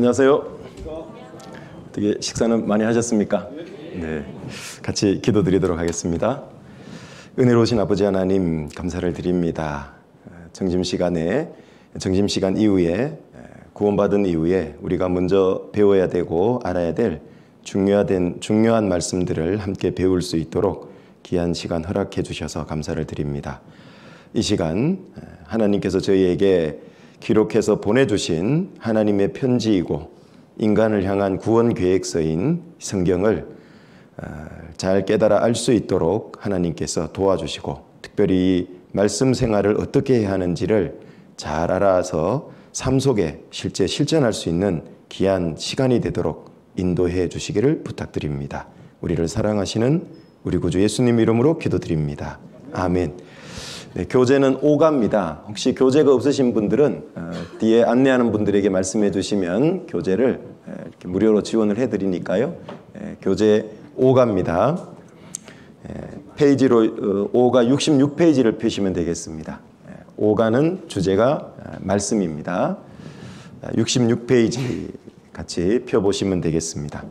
안녕하세요. 어떻게 식사는 많이 하셨습니까? 네, 같이 기도드리도록 하겠습니다. 은혜로우신 아버지 하나님 감사를 드립니다. 점심시간 이후에 구원받은 이후에 우리가 먼저 배워야 되고 알아야 될 중요한 말씀들을 함께 배울 수 있도록 귀한 시간 허락해 주셔서 감사를 드립니다. 이 시간 하나님께서 저희에게 기록해서 보내주신 하나님의 편지이고 인간을 향한 구원 계획서인 성경을 잘 깨달아 알 수 있도록 하나님께서 도와주시고 특별히 말씀 생활을 어떻게 해야 하는지를 잘 알아서 삶 속에 실제 실천할 수 있는 귀한 시간이 되도록 인도해 주시기를 부탁드립니다. 우리를 사랑하시는 우리 구주 예수님 이름으로 기도드립니다. 아멘. 네, 교재는 5가입니다. 혹시 교재가 없으신 분들은 뒤에 안내하는 분들에게 말씀해 주시면 교재를 이렇게 무료로 지원을 해드리니까요. 교재 5가입니다. 페이지로 5가 66페이지를 펴시면 되겠습니다. 5가는 주제가 말씀입니다. 66페이지 같이 펴보시면 되겠습니다.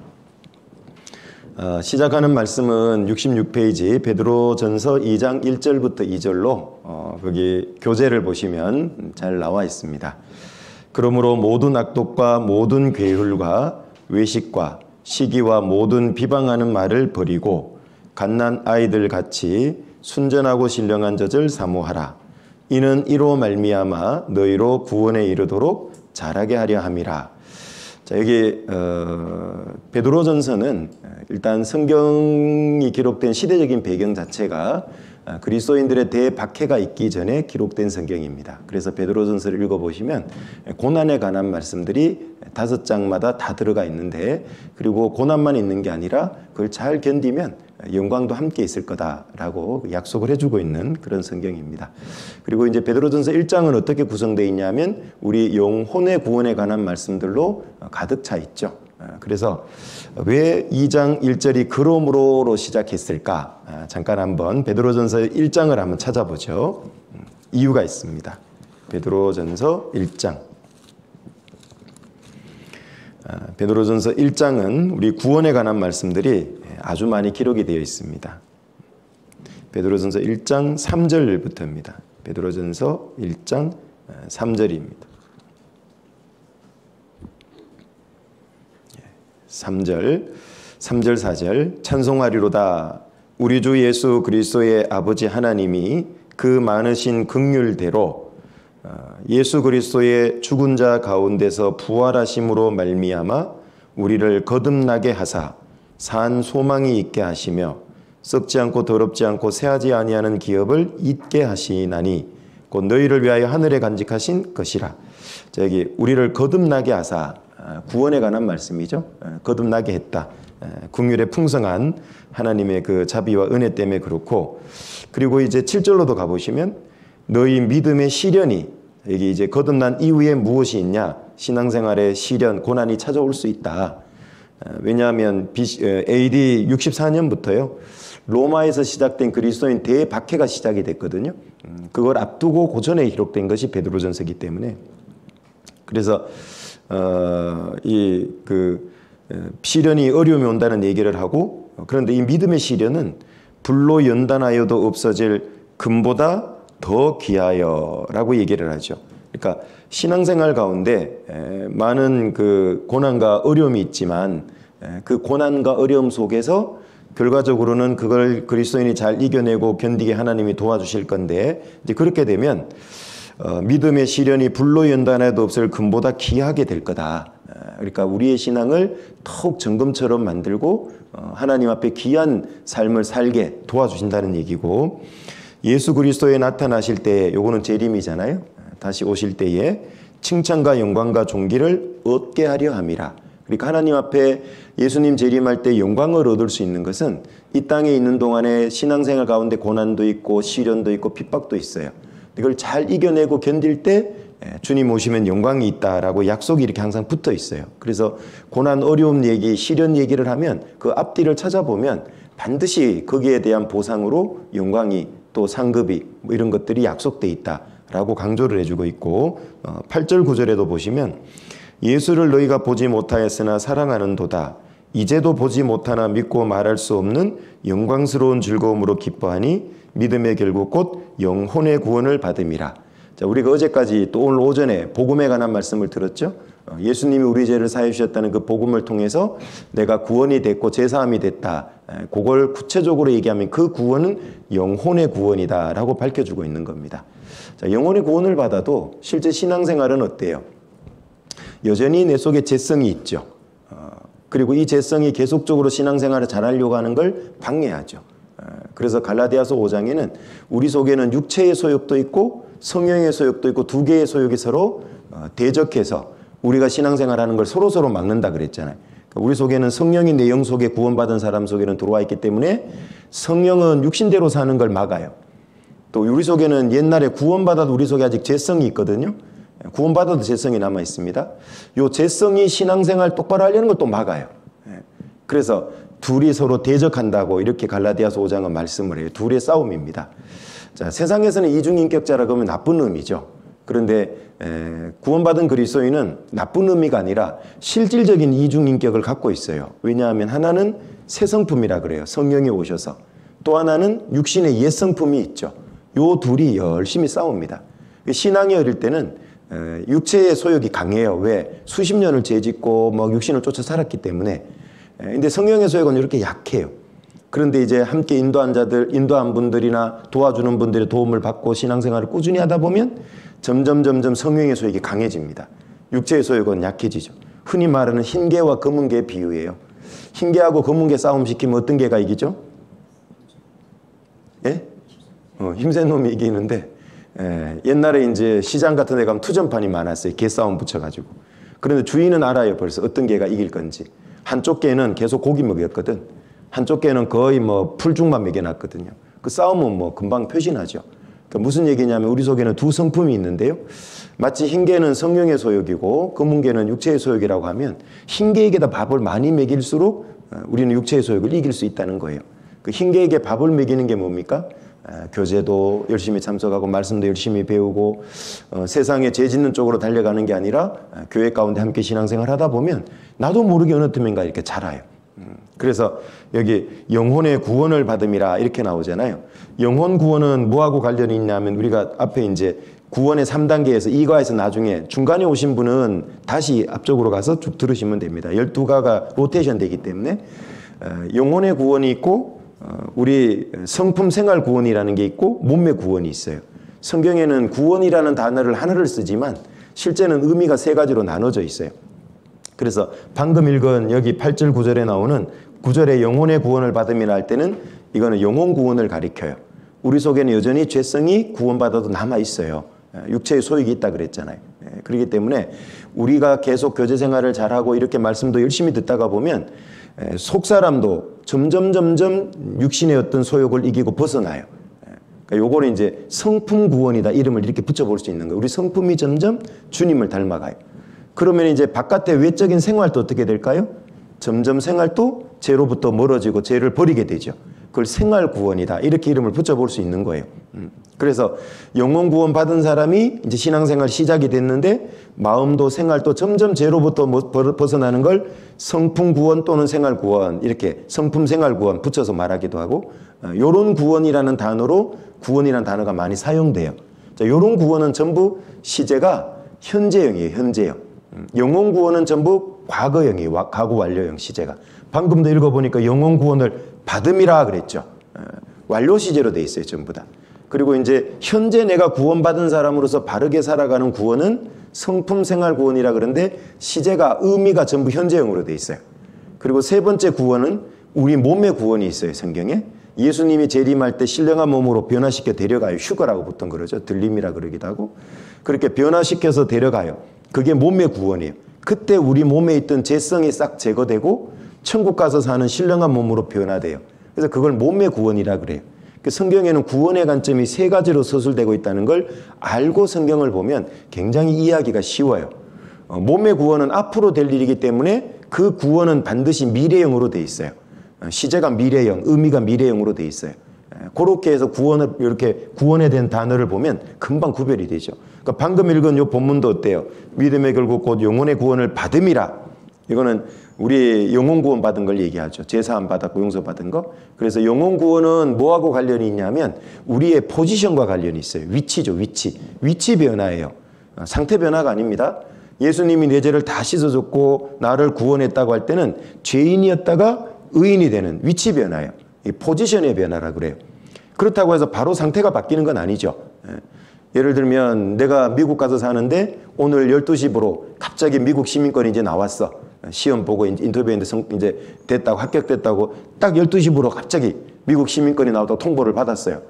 시작하는 말씀은 66페이지 베드로전서 2장 1절부터 2절로 거기 교재를 보시면 잘 나와 있습니다. 그러므로 모든 악독과 모든 괴hul과 외식과 시기와 모든 비방하는 말을 버리고 갓난 아이들 같이 순전하고 신령한 젖을 사모하라. 이는 이로 말미암아 너희로 구원에 이르도록 자라게 하려 함이라. 자, 여기 베드로전서는 일단 성경이 기록된 시대적인 배경 자체가 그리스도인들의 대박해가 있기 전에 기록된 성경입니다. 그래서 베드로전서를 읽어보시면 고난에 관한 말씀들이 5장마다 다 들어가 있는데, 그리고 고난만 있는 게 아니라 그걸 잘 견디면 영광도 함께 있을 거다라고 약속을 해주고 있는 그런 성경입니다. 그리고 이제 베드로전서 1장은 어떻게 구성되어 있냐면 우리 영혼의 구원에 관한 말씀들로 가득 차 있죠. 그래서 왜 2장 1절이 그러므로로 시작했을까? 잠깐 한번 베드로전서 1장을 한번 찾아보죠. 이유가 있습니다. 베드로전서 1장. 베드로전서 1장은 우리 구원에 관한 말씀들이 아주 많이 기록이 되어 있습니다. 베드로전서 1장 3절부터입니다. 베드로전서 1장 3절입니다. 3절, 4절 찬송하리로다. 우리 주 예수 그리스도의 아버지 하나님이 그 많으신 긍휼대로 예수 그리스도의 죽은 자 가운데서 부활하심으로 말미암아 우리를 거듭나게 하사 산 소망이 있게 하시며 썩지 않고 더럽지 않고 새하지 아니하는 기업을 잊게 하시나니 곧 너희를 위하여 하늘에 간직하신 것이라. 자, 여기 우리를 거듭나게 하사, 구원에 관한 말씀이죠. 거듭나게 했다. 긍휼의 풍성한 하나님의 그 자비와 은혜 때문에 그렇고, 그리고 이제 7절로도 가보시면 너희 믿음의 시련이, 여기 이제 거듭난 이후에 무엇이 있냐? 신앙생활에 시련, 고난이 찾아올 수 있다. 왜냐하면 AD 64년부터요 로마에서 시작된 그리스도인 대박해가 시작이 됐거든요. 그걸 앞두고 고전에 기록된 것이 베드로전서이기 때문에, 그래서 시련이 어려움이 온다는 얘기를 하고, 그런데 이 믿음의 시련은 불로 연단하여도 없어질 금보다 더 귀하여라고 얘기를 하죠. 그러니까 신앙생활 가운데 많은 그 고난과 어려움이 있지만 그 고난과 어려움 속에서 결과적으로는 그걸 그리스도인이 잘 이겨내고 견디게 하나님이 도와주실 건데, 이제 그렇게 되면 믿음의 시련이 불로 연단해도 없을 금보다 귀하게 될 거다. 그러니까 우리의 신앙을 더욱 정금처럼 만들고 하나님 앞에 귀한 삶을 살게 도와주신다는 얘기고, 예수 그리스도에 나타나실 때, 요거는 재림이잖아요. 다시 오실 때에 칭찬과 영광과 존귀를 얻게 하려 함이라. 그러니까 하나님 앞에 예수님 재림할 때 영광을 얻을 수 있는 것은 이 땅에 있는 동안에 신앙생활 가운데 고난도 있고 시련도 있고 핍박도 있어요. 이걸 잘 이겨내고 견딜 때 주님 오시면 영광이 있다라고 약속이 이렇게 항상 붙어 있어요. 그래서 고난, 어려움 얘기, 시련 얘기를 하면 그 앞뒤를 찾아보면 반드시 거기에 대한 보상으로 영광이, 또 상급이, 뭐 이런 것들이 약속돼 있다라고 강조를 해주고 있고, 8절 9절에도 보시면 예수를 너희가 보지 못하였으나 사랑하는도다. 이제도 보지 못하나 믿고 말할 수 없는 영광스러운 즐거움으로 기뻐하니 믿음의 결국 곧 영혼의 구원을 받음이라. 자, 우리가 어제까지 또 오늘 오전에 복음에 관한 말씀을 들었죠. 예수님이 우리 죄를 사해 주셨다는 그 복음을 통해서 내가 구원이 됐고 제사함이 됐다. 그걸 구체적으로 얘기하면 그 구원은 영혼의 구원이다라고 밝혀주고 있는 겁니다. 자, 영혼의 구원을 받아도 실제 신앙생활은 어때요? 여전히 내 속에 죄성이 있죠. 그리고 이 죄성이 계속적으로 신앙생활을 잘하려고 하는 걸 방해하죠. 그래서 갈라디아서 5장에는 우리 속에는 육체의 소욕도 있고 성령의 소욕도 있고 두 개의 소욕이 서로 대적해서 우리가 신앙생활하는 걸 서로서로 막는다 그랬잖아요. 우리 속에는 성령이 내 영 속에 구원받은 사람 속에는 들어와 있기 때문에 성령은 육신대로 사는 걸 막아요. 또 우리 속에는 옛날에 구원받아도 우리 속에 아직 죄성이 있거든요. 구원받아도 죄성이 남아 있습니다. 이 죄성이 신앙생활 똑바로 하려는 걸 또 막아요. 그래서 둘이 서로 대적한다고 이렇게 갈라디아서 5장은 말씀을 해요. 둘의 싸움입니다. 자, 세상에서는 이중인격자라고 하면 나쁜 의미죠. 그런데 구원받은 그리스도인은 나쁜 의미가 아니라 실질적인 이중인격을 갖고 있어요. 왜냐하면 하나는 새 성품이라 그래요. 성령이 오셔서. 또 하나는 육신의 옛 성품이 있죠. 요 둘이 열심히 싸웁니다. 신앙이 어릴 때는 육체의 소욕이 강해요. 왜? 수십 년을 죄짓고 뭐 육신을 쫓아 살았기 때문에. 근데 성령의 소욕은 이렇게 약해요. 그런데 이제 함께 인도한 분들이나 도와주는 분들의 도움을 받고 신앙생활을 꾸준히 하다 보면 점점 성령의 소욕이 강해집니다. 육체의 소욕은 약해지죠. 흔히 말하는 흰 개와 검은 개의 비유예요. 흰 개하고 검은 개 싸움 시키면 어떤 개가 이기죠? 예? 힘센 놈이 이기는데 옛날에 이제 시장 같은 데 가면 투전판이 많았어요. 개 싸움 붙여가지고. 그런데 주인은 알아요. 벌써 어떤 개가 이길 건지. 한쪽 개는 계속 고기 먹였거든. 한쪽 개는 거의 뭐 풀죽만 먹여놨거든요. 그 싸움은 뭐 금방 표신하죠. 그러니까 무슨 얘기냐면 우리 속에는 두 성품이 있는데요. 마치 흰 개는 성령의 소욕이고 검은 개는 육체의 소욕이라고 하면 흰 개에게다 밥을 많이 먹일수록 우리는 육체의 소욕을 이길 수 있다는 거예요. 그 흰 개에게 밥을 먹이는 게 뭡니까? 교제도 열심히 참석하고 말씀도 열심히 배우고 세상에 죄 짓는 쪽으로 달려가는 게 아니라 교회 가운데 함께 신앙생활 하다 보면 나도 모르게 어느 틈인가 이렇게 자라요. 그래서 여기 영혼의 구원을 받음이라 이렇게 나오잖아요. 영혼 구원은 뭐하고 관련이 있냐면 우리가 앞에 이제 구원의 3단계에서 2과에서 나중에 중간에 오신 분은 다시 앞쪽으로 가서 쭉 들으시면 됩니다. 12가가 로테이션 되기 때문에 영혼의 구원이 있고 우리 성품 생활 구원이라는 게 있고 몸매 구원이 있어요. 성경에는 구원이라는 단어를 하나를 쓰지만 실제는 의미가 세 가지로 나눠져 있어요. 그래서 방금 읽은 여기 8절 9절에 나오는 9절에 영혼의 구원을 받음이라 할 때는 이거는 영혼 구원을 가리켜요. 우리 속에는 여전히 죄성이 구원받아도 남아 있어요. 육체의 소욕이 있다 그랬잖아요. 그렇기 때문에 우리가 계속 교제 생활을 잘하고 이렇게 말씀도 열심히 듣다가 보면 속사람도 점점 육신의 어떤 소욕을 이기고 벗어나요. 그러니까 요거는 이제 성품 구원이다 이름을 이렇게 붙여볼 수 있는 거예요. 우리 성품이 점점 주님을 닮아가요. 그러면 이제 바깥의 외적인 생활도 어떻게 될까요? 점점 생활도 죄로부터 멀어지고 죄를 버리게 되죠. 그걸 생활 구원이다 이렇게 이름을 붙여볼 수 있는 거예요. 그래서 영혼 구원 받은 사람이 이제 신앙생활 시작이 됐는데 마음도 생활도 점점 죄로부터 벗어나는 걸 성품 구원 또는 생활 구원 이렇게 성품 생활 구원 붙여서 말하기도 하고 요런 구원이라는 단어로 구원이라는 단어가 많이 사용돼요. 자, 요런 구원은 전부 시제가 현재형이에요. 현재형. 영혼 구원은 전부 과거형이에요. 과거 완료형 시제가. 방금도 읽어보니까 영혼 구원을 받음이라 그랬죠. 완료 시제로 돼 있어요. 전부 다. 그리고 이제 현재 내가 구원받은 사람으로서 바르게 살아가는 구원은 성품 생활 구원이라 그러는데 시제가 의미가 전부 현재형으로 돼 있어요. 그리고 세 번째 구원은 우리 몸의 구원이 있어요. 성경에. 예수님이 재림할 때 신령한 몸으로 변화시켜 데려가요. 휴거라고 보통 그러죠. 들림이라 그러기도 하고. 그렇게 변화시켜서 데려가요. 그게 몸의 구원이에요. 그때 우리 몸에 있던 죄성이 싹 제거되고 천국 가서 사는 신령한 몸으로 변화돼요. 그래서 그걸 몸의 구원이라 그래요. 성경에는 구원의 관점이 세 가지로 서술되고 있다는 걸 알고 성경을 보면 굉장히 이해하기가 쉬워요. 몸의 구원은 앞으로 될 일이기 때문에 그 구원은 반드시 미래형으로 돼 있어요. 시제가 미래형, 의미가 미래형으로 돼 있어요. 그렇게 해서 구원을 이렇게 구원에 대한 단어를 보면 금방 구별이 되죠. 그러니까 방금 읽은 요 본문도 어때요? 믿음의 결국 곧 영혼의 구원을 받음이라. 이거는 우리 영혼 구원 받은 걸 얘기하죠. 제사함 받았고 용서 받은 거. 그래서 영혼 구원은 뭐하고 관련이 있냐면 우리의 포지션과 관련이 있어요. 위치죠. 위치 변화예요. 상태 변화가 아닙니다. 예수님이 내 죄를 다 씻어줬고 나를 구원했다고 할 때는 죄인이었다가 의인이 되는 위치 변화예요. 이 포지션의 변화라 그래요. 그렇다고 해서 바로 상태가 바뀌는 건 아니죠. 예를 들면 내가 미국 가서 사는데 오늘 12시부로 갑자기 미국 시민권이 이제 나왔어. 시험 보고 인터뷰했는데 이제 됐다고 합격됐다고 딱 12시부로 갑자기 미국 시민권이 나왔다고 통보를 받았어요.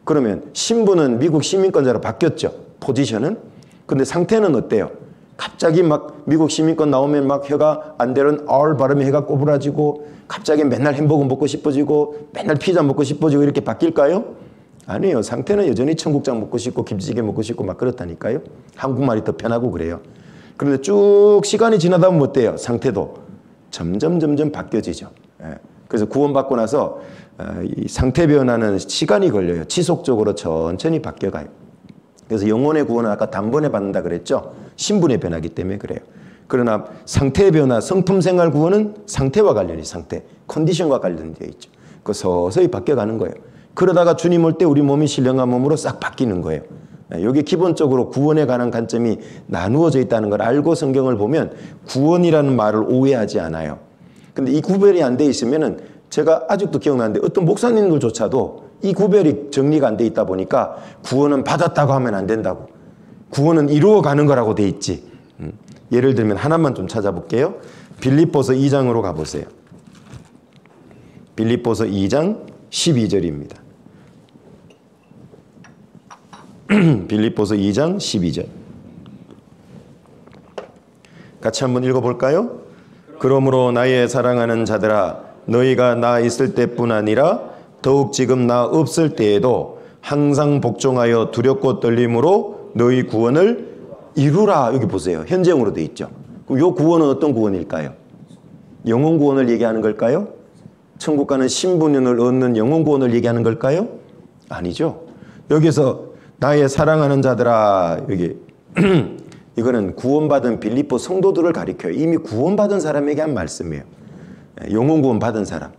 그러면 신분은 미국 시민권자로 바뀌었죠. 포지션은. 근데 상태는 어때요? 갑자기 막 미국 시민권 나오면 막 혀가 안 되는 R 발음이 혀가 꼬부라지고 갑자기 맨날 햄버거 먹고 싶어지고 맨날 피자 먹고 싶어지고 이렇게 바뀔까요? 아니에요. 상태는 여전히 청국장 먹고 싶고 김치찌개 먹고 싶고 막 그렇다니까요. 한국말이 더 편하고 그래요. 그런데 쭉 시간이 지나다 보면 어때요? 상태도 점점 바뀌어지죠. 그래서 구원받고 나서 이 상태 변화는 시간이 걸려요. 지속적으로 천천히 바뀌어가요. 그래서 영혼의 구원은 아까 단번에 받는다 그랬죠. 신분의 변화이기 때문에 그래요. 그러나 상태의 변화, 성품 생활 구원은 상태와 관련이 상태, 컨디션과 관련되어 있죠. 그 서서히 바뀌어가는 거예요. 그러다가 주님 올 때 우리 몸이 신령한 몸으로 싹 바뀌는 거예요. 여기 기본적으로 구원에 관한 관점이 나누어져 있다는 걸 알고 성경을 보면 구원이라는 말을 오해하지 않아요. 근데 이 구별이 안 돼 있으면은 제가 아직도 기억나는데 어떤 목사님들조차도 이 구별이 정리가 안 돼 있다 보니까 구원은 받았다고 하면 안 된다고. 구원은 이루어가는 거라고 돼 있지. 예를 들면 하나만 좀 찾아볼게요. 빌립보서 2장으로 가보세요. 빌립보서 2장 12절입니다. 빌립보서 2장 12절. 같이 한번 읽어볼까요? 그러므로 나의 사랑하는 자들아 너희가 나 있을 때뿐 아니라 더욱 지금 나 없을 때에도 항상 복종하여 두렵고 떨림으로 너희 구원을 이루라. 여기 보세요. 현재형으로 되어 있죠. 그럼 이 구원은 어떤 구원일까요? 영혼 구원을 얘기하는 걸까요? 천국 가는 신분을 얻는 영혼 구원을 얘기하는 걸까요? 아니죠. 여기서 나의 사랑하는 자들아, 여기 이거는 구원받은 빌립보 성도들을 가리켜요. 이미 구원받은 사람에게 한 말씀이에요. 영혼 구원 받은 사람.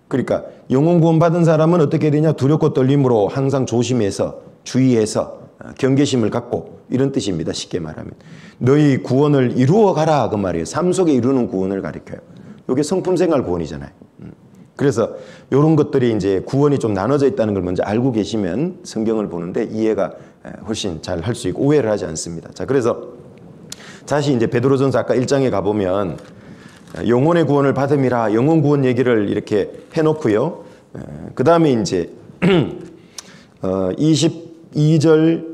그러니까 영혼 구원 받은 사람은 어떻게 되냐? 두렵고 떨림으로 항상 조심해서 주의해서 경계심을 갖고 이런 뜻입니다. 쉽게 말하면 너희 구원을 이루어 가라 그 말이에요. 삶 속에 이루는 구원을 가리켜요. 이게 성품생활 구원이잖아요. 그래서 이런 것들이 이제 구원이 좀 나눠져 있다는 걸 먼저 알고 계시면 성경을 보는데 이해가 훨씬 잘 할 수 있고 오해를 하지 않습니다. 자, 그래서 다시 이제 베드로전서 아까 1장에 가보면 영혼의 구원을 받음이라 영혼 구원 얘기를 이렇게 해놓고요. 그 다음에 이제 22절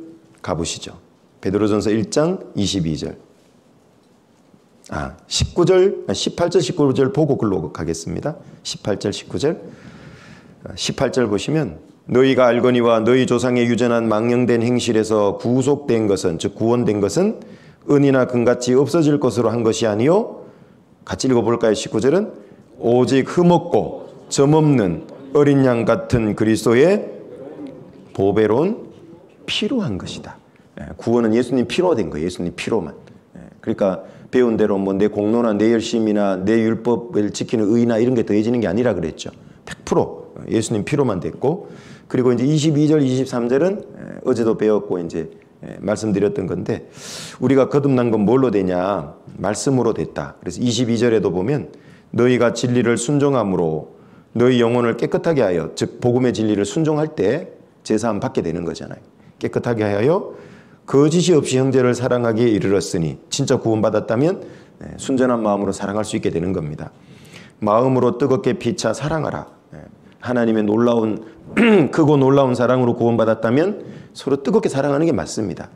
가보시죠. 베드로전서 1장 22절. 18절, 19절 보고 글로 가겠습니다. 18절, 19절. 18절 보시면 너희가 알거니와 너희 조상의 유전한 망령된 행실에서 구속된 것은 즉 구원된 것은 은이나 금같이 없어질 것으로 한 것이 아니요. 같이 읽어볼까요? 19절은 오직 흠없고 점없는 어린 양 같은 그리스도의 보배로운 피로 한 것이다. 구원은 예수님 피로 된 거예요. 예수님 피로만. 그러니까 배운 대로 뭐 내 공로나 내 열심이나 내 율법을 지키는 의나 이런 게 더해지는 게 아니라 그랬죠. 100% 예수님 피로만 됐고, 그리고 이제 22절, 23절은 어제도 배웠고 이제 말씀드렸던 건데 우리가 거듭난 건 뭘로 되냐? 말씀으로 됐다. 그래서 22절에도 보면 너희가 진리를 순종함으로 너희 영혼을 깨끗하게 하여, 즉 복음의 진리를 순종할 때 제사함 받게 되는 거잖아요. 깨끗하게 하여 거짓이 없이 형제를 사랑하기에 이르렀으니, 진짜 구원받았다면 순전한 마음으로 사랑할 수 있게 되는 겁니다. 마음으로 뜨겁게 피차 사랑하라. 하나님의 놀라운 크고 놀라운 사랑으로 구원받았다면 서로 뜨겁게 사랑하는 게 맞습니다.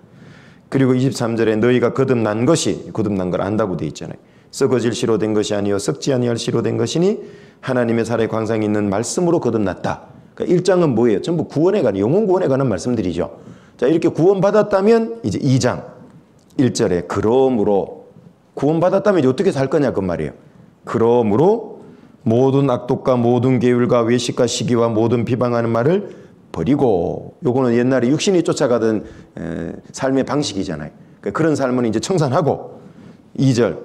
그리고 23절에 너희가 거듭난 것이, 거듭난 걸 안다고 되어 있잖아요. 썩어질 씨로 된 것이 아니요 썩지 아니할 씨로 된 것이니 하나님의 살에 광상이 있는 말씀으로 거듭났다. 그러니까 1장은 뭐예요? 전부 구원에 관한, 영혼 구원에 관한 말씀들이죠. 자, 이렇게 구원받았다면 이제 2장 1절에 그러므로, 구원받았다면 이제 어떻게 살 거냐 그 말이에요. 그러므로 모든 악독과 모든 계율과 외식과 시기와 모든 비방하는 말을 버리고, 요거는 옛날에 육신이 쫓아가던 삶의 방식이잖아요. 그런 삶은 이제 청산하고. 2절,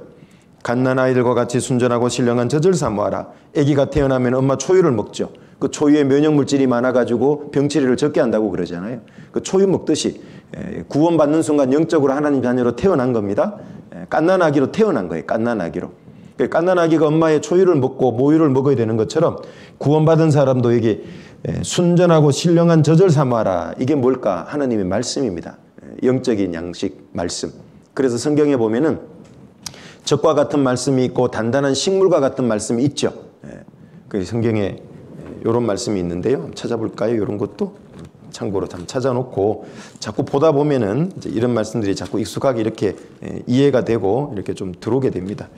갓난 아이들과 같이 순전하고 신령한 젖을 사모하라. 아기가 태어나면 엄마 초유를 먹죠. 그 초유에 면역물질이 많아가지고 병치레를 적게 한다고 그러잖아요. 그 초유 먹듯이 구원받는 순간 영적으로 하나님 자녀로 태어난 겁니다. 갓난 아기로 태어난 거예요. 갓난 아기로. 갓난 아기가 엄마의 초유를 먹고 모유를 먹어야 되는 것처럼 구원받은 사람도 여기 순전하고 신령한 젖을 사모하라. 이게 뭘까? 하나님의 말씀입니다. 영적인 양식 말씀. 그래서 성경에 보면은 젖과 같은 말씀이 있고 단단한 식물과 같은 말씀이 있죠. 그 성경에 이런 말씀이 있는데요. 한번 찾아볼까요? 이런 것도 참고로 좀 찾아놓고 자꾸 보다 보면은 이제 이런 말씀들이 자꾸 익숙하게 이렇게 이해가 되고 이렇게 좀 들어오게 됩니다.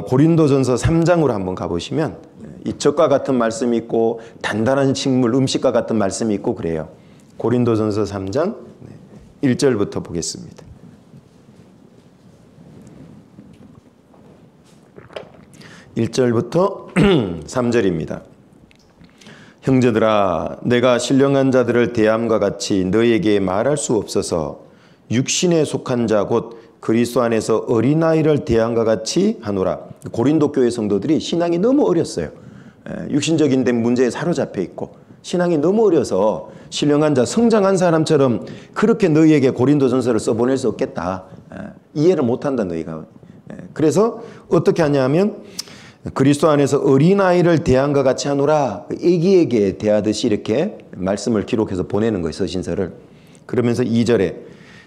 고린도전서 3장으로 한번 가보시면 이 젖과 같은 말씀이 있고 단단한 식물, 음식과 같은 말씀이 있고 그래요. 고린도전서 3장 1절부터 보겠습니다. 1절부터 3절입니다. 형제들아, 내가 신령한 자들을 대함과 같이 너희에게 말할 수 없어서 육신에 속한 자 곧 그리스도 안에서 어린아이를 대함과 같이 하노라. 고린도 교회 성도들이 신앙이 너무 어렸어요. 육신적인 데 문제에 사로잡혀 있고 신앙이 너무 어려서 신령한 자, 성장한 사람처럼 그렇게 너희에게 고린도전서를 써보낼 수 없겠다. 이해를 못한다 너희가. 그래서 어떻게 하냐면 그리스도 안에서 어린아이를 대함과 같이 하노라. 애기에게 대하듯이 이렇게 말씀을 기록해서 보내는 거예요. 서신서를. 그러면서 2절에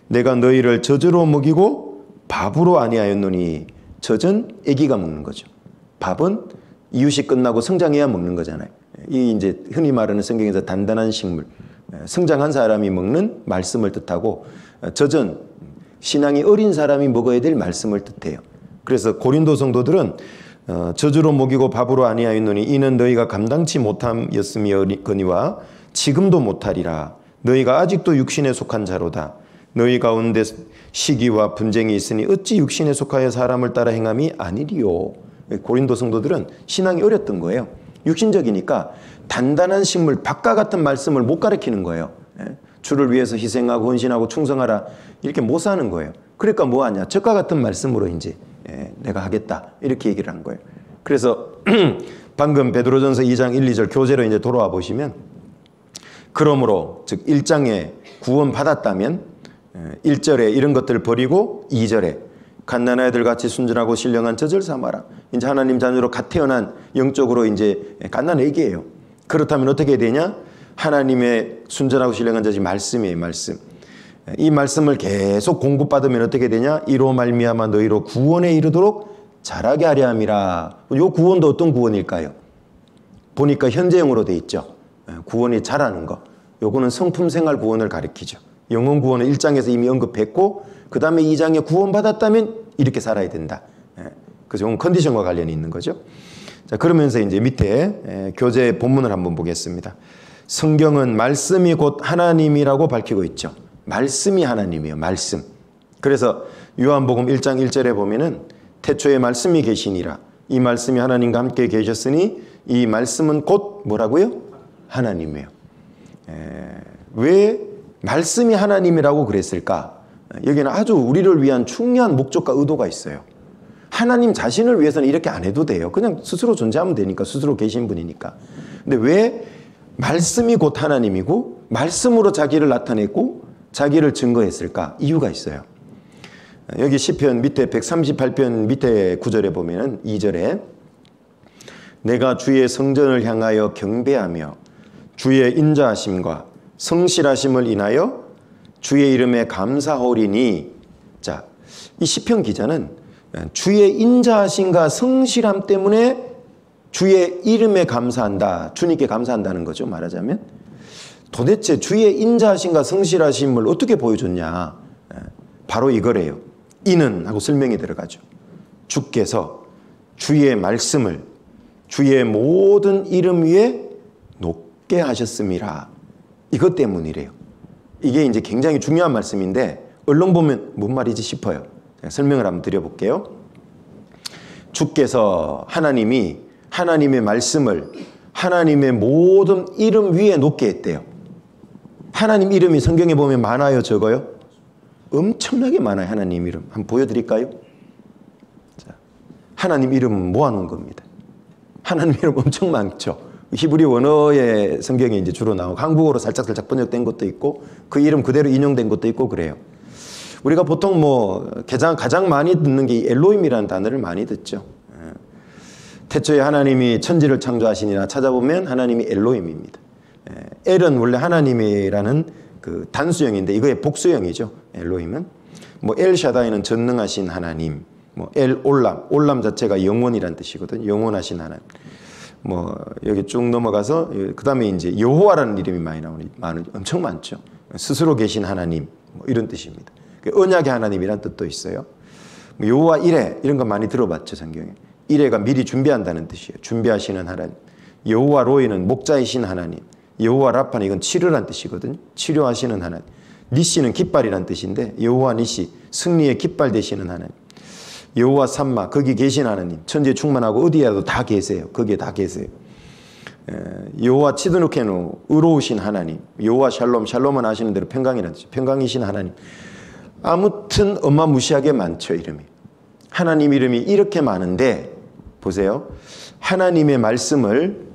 내가 너희를 젖으로 먹이고 밥으로 아니하였노니. 젖은 애기가 먹는 거죠. 밥은 이웃이 끝나고 성장해야 먹는 거잖아요. 이 이제 흔히 말하는 성경에서 단단한 식물, 성장한 사람이 먹는 말씀을 뜻하고, 젖은 신앙이 어린 사람이 먹어야 될 말씀을 뜻해요. 그래서 고린도 성도들은 젖으로 먹이고 밥으로 아니하였노니 이는 너희가 감당치 못함이었음이거니와 지금도 못하리라. 너희가 아직도 육신에 속한 자로다. 너희 가운데 시기와 분쟁이 있으니 어찌 육신에 속하여 사람을 따라 행함이 아니리요. 고린도 성도들은 신앙이 어렸던 거예요. 육신적이니까 단단한 식물, 밥과 같은 말씀을 못 가르치는 거예요. 주를 위해서 희생하고 헌신하고 충성하라 이렇게 못 사는 거예요. 그러니까 뭐 하냐? 젖과 같은 말씀으로 이제 내가 하겠다 이렇게 얘기를 한 거예요. 그래서 방금 베드로전서 2장 1, 2절 교재로 이제 돌아와 보시면, 그러므로 즉 1장에 구원 받았다면 1절에 이런 것들을 버리고 2절에 갓난 아이들 같이 순전하고 신령한 젖을 삼아라. 이제 하나님 자녀로 갓 태어난 영적으로 이제 갓난 애기예요. 그렇다면 어떻게 되냐? 하나님의 순전하고 신령한 젖이 말씀이에요. 말씀. 이 말씀을 계속 공급받으면 어떻게 되냐? 이로 말미암아 너희로 구원에 이르도록 자라게 하려 함이라. 이 구원도 어떤 구원일까요? 보니까 현재형으로 돼 있죠. 구원이 자라는 거. 요거는 성품 생활 구원을 가리키죠. 영혼 구원은 1장에서 이미 언급했고, 그 다음에 2장에 구원받았다면 이렇게 살아야 된다. 그래서 이건 컨디션과 관련이 있는 거죠. 자, 그러면서 이제 밑에 교재 본문을 한번 보겠습니다. 성경은 말씀이 곧 하나님이라고 밝히고 있죠. 말씀이 하나님이에요. 말씀. 그래서 요한복음 1장 1절에 보면은 태초에 말씀이 계시니라. 이 말씀이 하나님과 함께 계셨으니 이 말씀은 곧 뭐라고요? 하나님이에요. 왜 말씀이 하나님이라고 그랬을까? 여기는 아주 우리를 위한 중요한 목적과 의도가 있어요. 하나님 자신을 위해서는 이렇게 안 해도 돼요. 그냥 스스로 존재하면 되니까, 스스로 계신 분이니까. 근데 왜 말씀이 곧 하나님이고 말씀으로 자기를 나타냈고 자기를 증거했을까? 이유가 있어요. 여기 시편 밑에 138편 밑에 9절에 보면 2절에 내가 주의 성전을 향하여 경배하며 주의 인자하심과 성실하심을 인하여 주의 이름에 감사하오리니. 자, 이 시편 기자는 주의 인자하심과 성실함 때문에 주의 이름에 감사한다. 주님께 감사한다는 거죠. 말하자면 도대체 주의 인자하심과 성실하심을 어떻게 보여줬냐? 바로 이거래요. 이는 하고 설명이 들어가죠. 주께서 주의 말씀을 주의 모든 이름 위에 높게 하셨음이라. 이것 때문이래요. 이게 이제 굉장히 중요한 말씀인데 얼른 보면 뭔 말이지 싶어요. 제가 설명을 한번 드려볼게요. 주께서 하나님이 하나님의 말씀을 하나님의 모든 이름 위에 놓게 했대요. 하나님 이름이 성경에 보면 많아요, 적어요? 엄청나게 많아요. 하나님 이름. 한번 보여드릴까요? 자, 하나님 이름은 모아놓은 겁니다. 하나님 이름 엄청 많죠. 히브리 원어의 성경에 이제 주로 나오고 한국어로 살짝살짝 번역된 것도 있고 그 이름 그대로 인용된 것도 있고 그래요. 우리가 보통 뭐 가장 많이 듣는 게 엘로힘이라는 단어를 많이 듣죠. 태초에 하나님이 천지를 창조하시니라 찾아보면 하나님이 엘로힘입니다. 엘은 원래 하나님이라는 그 단수형인데 이거의 복수형이죠. 엘로힘은 뭐 엘샤다이는 전능하신 하나님, 뭐 올람 자체가 영원이란 뜻이거든요. 영원하신 하나님. 뭐 여기 쭉 넘어가서 그 다음에 이제 여호와라는 이름이 엄청 많죠. 스스로 계신 하나님 뭐 이런 뜻입니다. 언약의 하나님이란 뜻도 있어요. 여호와 이레 이런 거 많이 들어봤죠, 성경에. 이레가 미리 준비한다는 뜻이에요. 준비하시는 하나님. 여호와 로이는 목자이신 하나님. 여호와 라파는 이건 치료란 뜻이거든요. 치료하시는 하나님. 니시는 깃발이란 뜻인데 여호와 니시 승리의 깃발 되시는 하나님. 여호와 삼마 거기 계신 하나님. 천지에 충만하고 어디에도 다 계세요. 거기에 다 계세요. 여호와 치드누케누 의로우신 하나님. 여호와 샬롬은 아시는 대로 평강이라는 뜻이에요. 평강이신 하나님. 아무튼 어마무시하게 많죠, 이름이. 하나님 이름이 이렇게 많은데 보세요. 하나님의 말씀을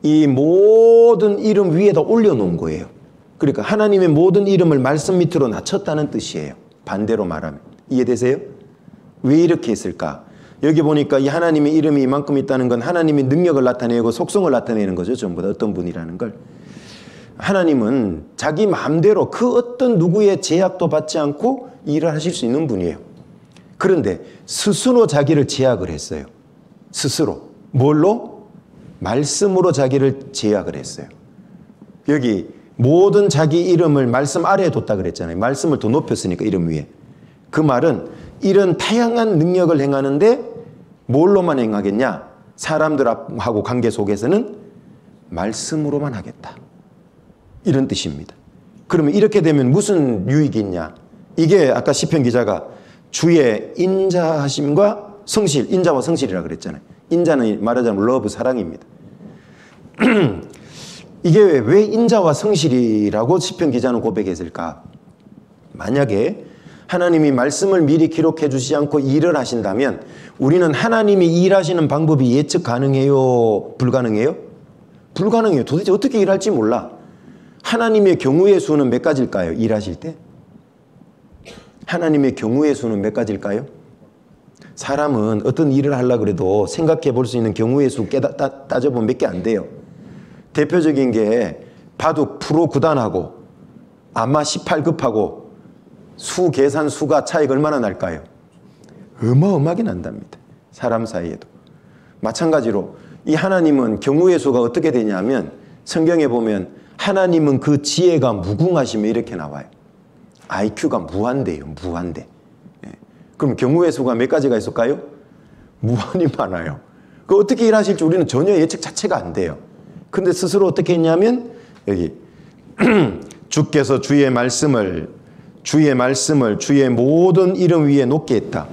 이 모든 이름 위에다 올려놓은 거예요. 그러니까 하나님의 모든 이름을 말씀 밑으로 낮췄다는 뜻이에요. 반대로 말하면. 이해되세요? 왜 이렇게 했을까? 여기 보니까 이 하나님의 이름이 이만큼 있다는 건 하나님의 능력을 나타내고 속성을 나타내는 거죠. 전부 다 어떤 분이라는 걸. 하나님은 자기 마음대로 그 어떤 누구의 제약도 받지 않고 일을 하실 수 있는 분이에요. 그런데 스스로 자기를 제약을 했어요. 스스로. 뭘로? 말씀으로 자기를 제약을 했어요. 여기 모든 자기 이름을 말씀 아래에 뒀다 그랬잖아요. 말씀을 더 높였으니까 이름 위에. 그 말은 이런 다양한 능력을 행하는데 뭘로만 행하겠냐? 사람들하고 관계 속에서는 말씀으로만 하겠다. 이런 뜻입니다. 그러면 이렇게 되면 무슨 유익이 있냐? 이게 아까 시편 기자가 주의 인자하심과 성실, 인자와 성실이라고 그랬잖아요. 인자는 말하자면 러브, 사랑입니다. 이게 왜 인자와 성실이라고 시편 기자는 고백했을까? 만약에 하나님이 말씀을 미리 기록해 주시지 않고 일을 하신다면 우리는 하나님이 일하시는 방법이 예측 가능해요? 불가능해요? 불가능해요. 도대체 어떻게 일할지 몰라. 하나님의 경우의 수는 몇 가지일까요? 일하실 때? 하나님의 경우의 수는 몇 가지일까요? 사람은 어떤 일을 하려고 해도 생각해 볼 수 있는 경우의 수 따져보면 몇 개 안 돼요. 대표적인 게 바둑 프로 9단하고 아마 18급하고 수 계산 수가 차이가 얼마나 날까요? 어마어마하게 난답니다. 사람 사이에도. 마찬가지로 이 하나님은 경우의 수가 어떻게 되냐면 성경에 보면 하나님은 그 지혜가 무궁하시며 이렇게 나와요. IQ가 무한대예요. 무한대. 그럼 경우의 수가 몇 가지가 있을까요? 무한히 많아요. 그 어떻게 일하실지 우리는 전혀 예측 자체가 안 돼요. 근데 스스로 어떻게 했냐면 여기 주께서 주의 말씀을 주의 모든 이름 위에 놓게 했다.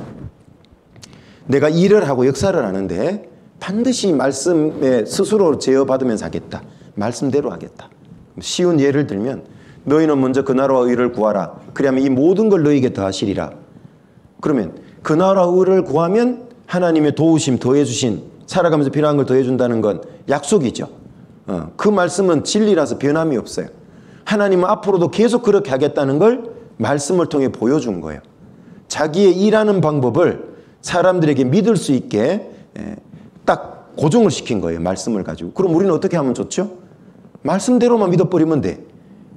내가 일을 하고 역사를 하는데 반드시 말씀에 스스로 제어받으면서 하겠다. 말씀대로 하겠다. 쉬운 예를 들면 너희는 먼저 그 나라와 의를 구하라. 그러면 이 모든 걸 너희에게 더하시리라. 그러면 그 나라와 의를 구하면 하나님의 도우심 더해주신 살아가면서 필요한 걸 더해준다는 건 약속이죠. 그 말씀은 진리라서 변함이 없어요. 하나님은 앞으로도 계속 그렇게 하겠다는 걸 말씀을 통해 보여준 거예요. 자기의 일하는 방법을 사람들에게 믿을 수 있게 딱 고정을 시킨 거예요. 말씀을 가지고. 그럼 우리는 어떻게 하면 좋죠? 말씀대로만 믿어버리면 돼.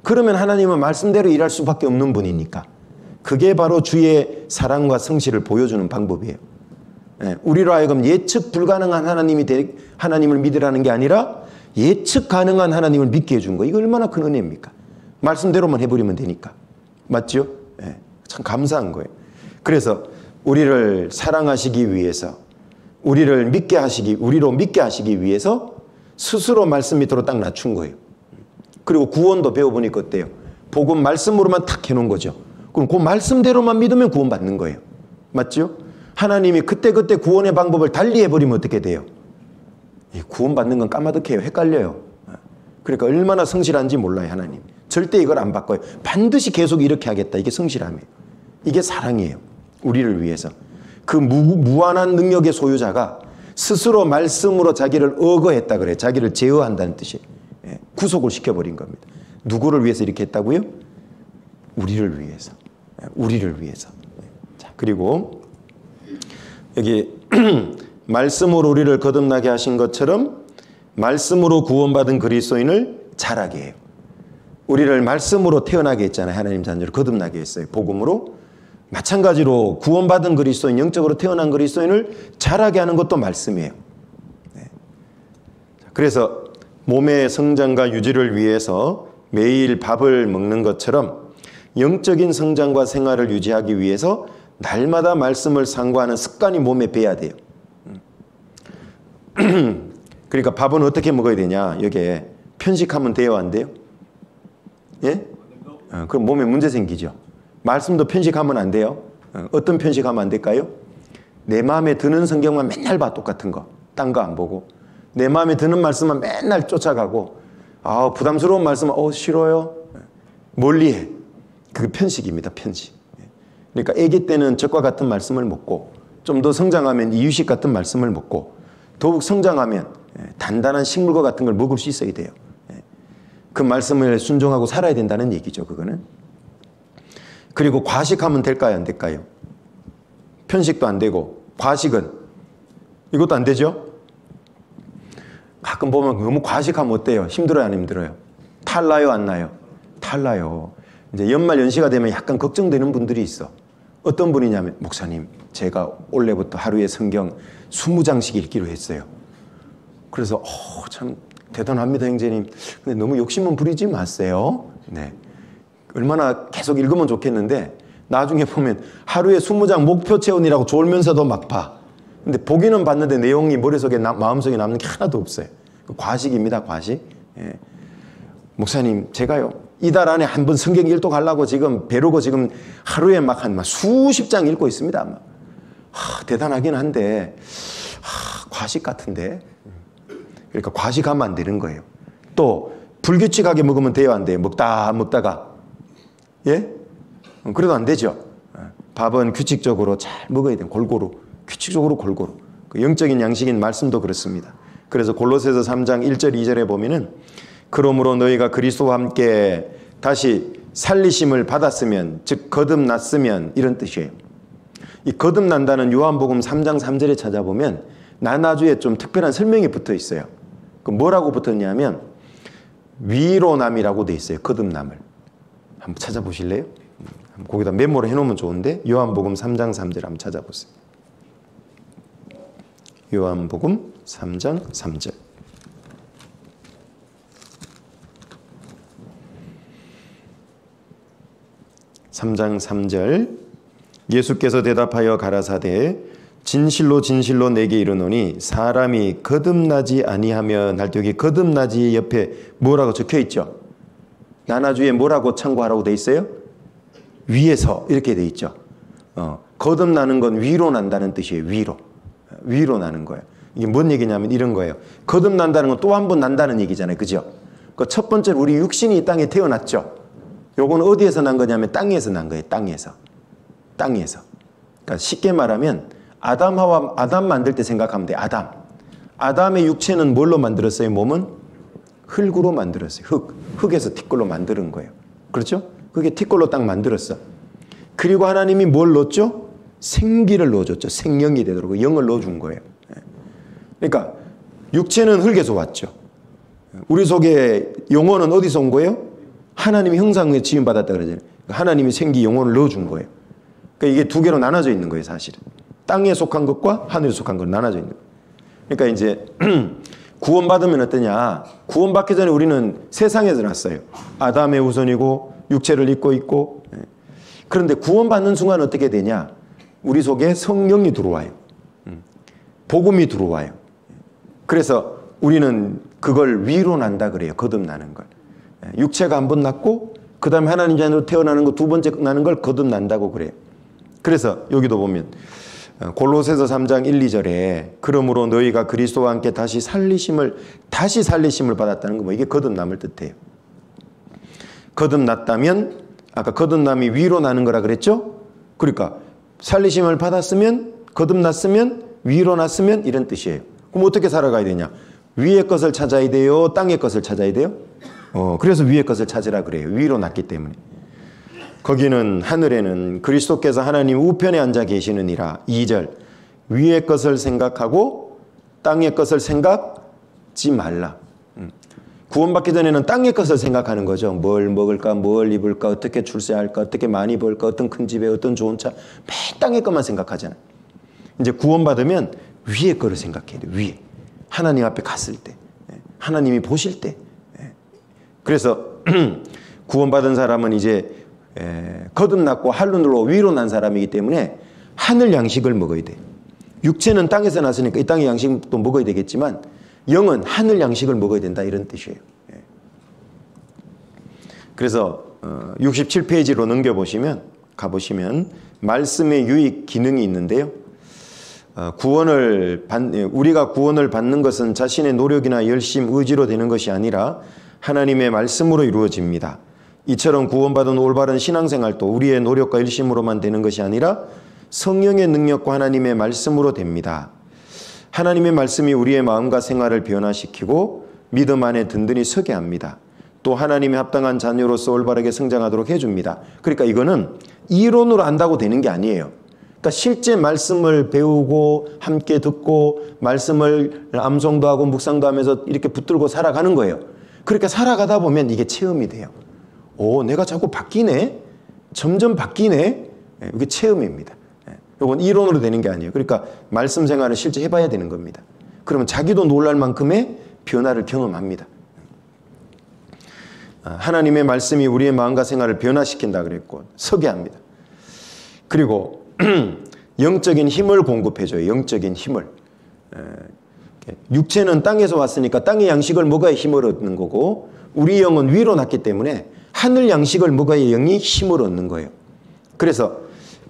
그러면 하나님은 말씀대로 일할 수밖에 없는 분이니까. 그게 바로 주의 사랑과 성실을 보여주는 방법이에요. 우리로 하여금 예측 불가능한 하나님을 믿으라는 게 아니라 예측 가능한 하나님을 믿게 해준 거예요. 이거 얼마나 큰 은혜입니까? 말씀대로만 해버리면 되니까. 맞죠? 참 감사한 거예요. 그래서 우리를 사랑하시기 위해서 우리로 믿게 하시기 위해서 스스로 말씀 밑으로 딱 낮춘 거예요. 그리고 구원도 배워보니까 어때요? 복음 말씀으로만 탁 해놓은 거죠. 그럼 그 말씀대로만 믿으면 구원받는 거예요. 맞죠? 하나님이 그때그때 구원의 방법을 달리 해버리면 어떻게 돼요? 구원받는 건 까마득해요. 헷갈려요. 그러니까 얼마나 성실한지 몰라요, 하나님. 절대 이걸 안 바꿔요. 반드시 계속 이렇게 하겠다. 이게 성실함이에요. 이게 사랑이에요. 우리를 위해서. 그 무한한 능력의 소유자가 스스로 말씀으로 자기를 억어했다 그래요. 자기를 제어한다는 뜻이에요. 구속을 시켜버린 겁니다. 누구를 위해서 이렇게 했다고요? 우리를 위해서. 우리를 위해서. 자, 그리고 여기 말씀으로 우리를 거듭나게 하신 것처럼 말씀으로 구원받은 그리스도인을 자라게 해요. 우리를 말씀으로 태어나게 했잖아요. 하나님 자녀를 거듭나게 했어요. 복음으로. 마찬가지로 구원받은 그리스도인, 영적으로 태어난 그리스도인을 자라게 하는 것도 말씀이에요. 그래서 몸의 성장과 유지를 위해서 매일 밥을 먹는 것처럼 영적인 성장과 생활을 유지하기 위해서 날마다 말씀을 상고하는 습관이 몸에 배야 돼요. 그러니까 밥은 어떻게 먹어야 되냐? 여기에 편식하면 돼요, 안 돼요? 예? 그럼 몸에 문제 생기죠. 말씀도 편식하면 안 돼요. 어떤 편식하면 안 될까요? 내 마음에 드는 성경만 맨날 봐, 똑같은 거. 딴 거 안 보고. 내 마음에 드는 말씀만 맨날 쫓아가고, 부담스러운 말씀은 싫어요. 멀리해. 그게 편식입니다, 편식. 그러니까 아기 때는 젖과 같은 말씀을 먹고, 좀 더 성장하면 이유식 같은 말씀을 먹고, 더욱 성장하면 단단한 식물과 같은 걸 먹을 수 있어야 돼요. 그 말씀을 순종하고 살아야 된다는 얘기죠, 그거는. 그리고 과식하면 될까요, 안 될까요? 편식도 안 되고 과식은 이것도 안 되죠? 가끔 보면 너무 과식하면 어때요? 힘들어요, 안 힘들어요? 탈나요, 안 나요? 탈나요. 이제 연말 연시가 되면 약간 걱정되는 분들이 있어. 어떤 분이냐면, 목사님, 제가 올해부터 하루에 성경 20장씩 읽기로 했어요. 그래서 참 대단합니다, 형제님. 근데 너무 욕심은 부리지 마세요. 네. 얼마나 계속 읽으면 좋겠는데 나중에 보면 하루에 20장 목표 체온이라고 졸면서도 막 봐. 근데 보기는 봤는데 내용이 머릿속에 마음속에 남는 게 하나도 없어요. 과식입니다, 과식. 예. 목사님, 제가요 이달 안에 한 번 성경 일독하려고 지금 배우고 지금 하루에 막 한 수십 장 읽고 있습니다. 대단하긴 한데 과식 같은데. 그러니까 과식하면 안 되는 거예요. 또 불규칙하게 먹으면 돼요, 안 돼요? 먹다가 예? 그래도 안 되죠. 밥은 규칙적으로 잘 먹어야 돼요. 골고루. 규칙적으로 골고루. 그 영적인 양식인 말씀도 그렇습니다. 그래서 골로새서 3장 1절 2절에 보면은 그러므로 너희가 그리스도와 함께 다시 살리심을 받았으면, 즉 거듭났으면, 이런 뜻이에요. 이 거듭난다는 요한복음 3장 3절에 찾아보면 나나주에 좀 특별한 설명이 붙어 있어요. 그 뭐라고 붙었냐면 위로남이라고 돼 있어요. 거듭남을. 한번 찾아보실래요? 거기다 메모를 해놓으면 좋은데 요한복음 3장 3절 한번 찾아보세요. 요한복음 3장 3절. 예수께서 대답하여 가라사대 진실로 진실로 내게 이르노니 사람이 거듭나지 아니하면, 할 때 여기 거듭나지 옆에 뭐라고 적혀 있죠? 나나주에 뭐라고 참고하라고 돼 있어요? 위에서 이렇게 돼 있죠. 거듭나는 건 위로 난다는 뜻이에요. 위로 나는 거예요. 이게 뭔 얘기냐면 이런 거예요. 거듭난다는 건 또 한 번 난다는 얘기잖아요. 그죠? 그 첫 번째로 우리 육신이 이 땅에 태어났죠. 요건 어디에서 난 거냐면 땅에서 난 거예요. 땅에서. 그러니까 쉽게 말하면 아담 만들 때 생각하면 돼요. 아담의 육체는 뭘로 만들었어요? 몸은 흙으로 만들었어요. 흙에서 티끌로 만드는 거예요. 그렇죠? 그게 티끌로 딱 만들었어. 그리고 하나님이 뭘 넣었죠? 생기를 넣어줬죠. 생명이 되도록 영을 넣어준 거예요. 그러니까 육체는 흙에서 왔죠. 우리 속에 영혼은 어디서 온 거예요? 하나님의 형상에 지음받았다 그러잖아요. 하나님이 생기 영혼을 넣어준 거예요. 그러니까 이게 두 개로 나눠져 있는 거예요, 사실은. 땅에 속한 것과 하늘에 속한 것 나눠져 있는 거예요. 그러니까 이제 구원받으면 어떠냐? 구원받기 전에 우리는 세상에서 났어요. 아담의 후손이고 육체를 입고 있고. 그런데 구원받는 순간 어떻게 되냐? 우리 속에 성령이 들어와요. 복음이 들어와요. 그래서 우리는 그걸 위로 난다 그래요. 거듭나는 걸. 육체가 한 번 났고 그 다음에 하나님 자녀로 태어나는 거 두 번째 나는 걸 거듭난다고 그래요. 그래서 여기도 보면 골로새서 3장 1, 2절에 그러므로 너희가 그리스도와 함께 다시 살리심을 받았다는 거 뭐 이게 거듭남을 뜻해요. 거듭났다면 아까 거듭남이 위로 나는 거라 그랬죠? 그러니까 살리심을 받았으면 거듭났으면 위로 났으면 이런 뜻이에요. 그럼 어떻게 살아가야 되냐? 위의 것을 찾아야 돼요? 땅의 것을 찾아야 돼요? 그래서 위의 것을 찾으라 그래요. 위로 났기 때문에. 거기는 하늘에는 그리스도께서 하나님 우편에 앉아 계시느니라. 2절 위의 것을 생각하고 땅의 것을 생각지 말라. 구원받기 전에는 땅의 것을 생각하는 거죠. 뭘 먹을까, 뭘 입을까, 어떻게 출세할까, 어떻게 많이 벌까, 어떤 큰 집에 어떤 좋은 차, 매일 땅의 것만 생각하잖아요. 이제 구원받으면 위의 거를 생각해야 돼요. 위에. 하나님 앞에 갔을 때, 하나님이 보실 때. 그래서 구원받은 사람은 이제 거듭났고 하늘로 위로 난 사람이기 때문에 하늘 양식을 먹어야 돼. 육체는 땅에서 났으니까 이 땅의 양식도 먹어야 되겠지만 영은 하늘 양식을 먹어야 된다 이런 뜻이에요. 그래서 67페이지로 넘겨보시면 가보시면 말씀의 유익 기능이 있는데요. 우리가 구원을 받는 것은 자신의 노력이나 열심, 의지로 되는 것이 아니라 하나님의 말씀으로 이루어집니다. 이처럼 구원받은 올바른 신앙생활도 우리의 노력과 열심으로만 되는 것이 아니라 성령의 능력과 하나님의 말씀으로 됩니다. 하나님의 말씀이 우리의 마음과 생활을 변화시키고 믿음 안에 든든히 서게 합니다. 또 하나님의 합당한 자녀로서 올바르게 성장하도록 해줍니다. 그러니까 이거는 이론으로 안다고 되는 게 아니에요. 그러니까 실제 말씀을 배우고 함께 듣고 말씀을 암송도 하고 묵상도 하면서 이렇게 붙들고 살아가는 거예요. 그렇게 살아가다 보면 이게 체험이 돼요. 내가 자꾸 바뀌네? 점점 바뀌네? 이게 체험입니다. 이건 이론으로 되는 게 아니에요. 그러니까 말씀 생활을 실제 해봐야 되는 겁니다. 그러면 자기도 놀랄 만큼의 변화를 경험합니다. 하나님의 말씀이 우리의 마음과 생활을 변화시킨다 그랬고 서게 합니다. 그리고 영적인 힘을 공급해줘요. 영적인 힘을. 육체는 땅에서 왔으니까 땅의 양식을 먹어야 힘을 얻는 거고 우리 영은 위로 났기 때문에 하늘 양식을 먹어야 영이 힘을 얻는 거예요. 그래서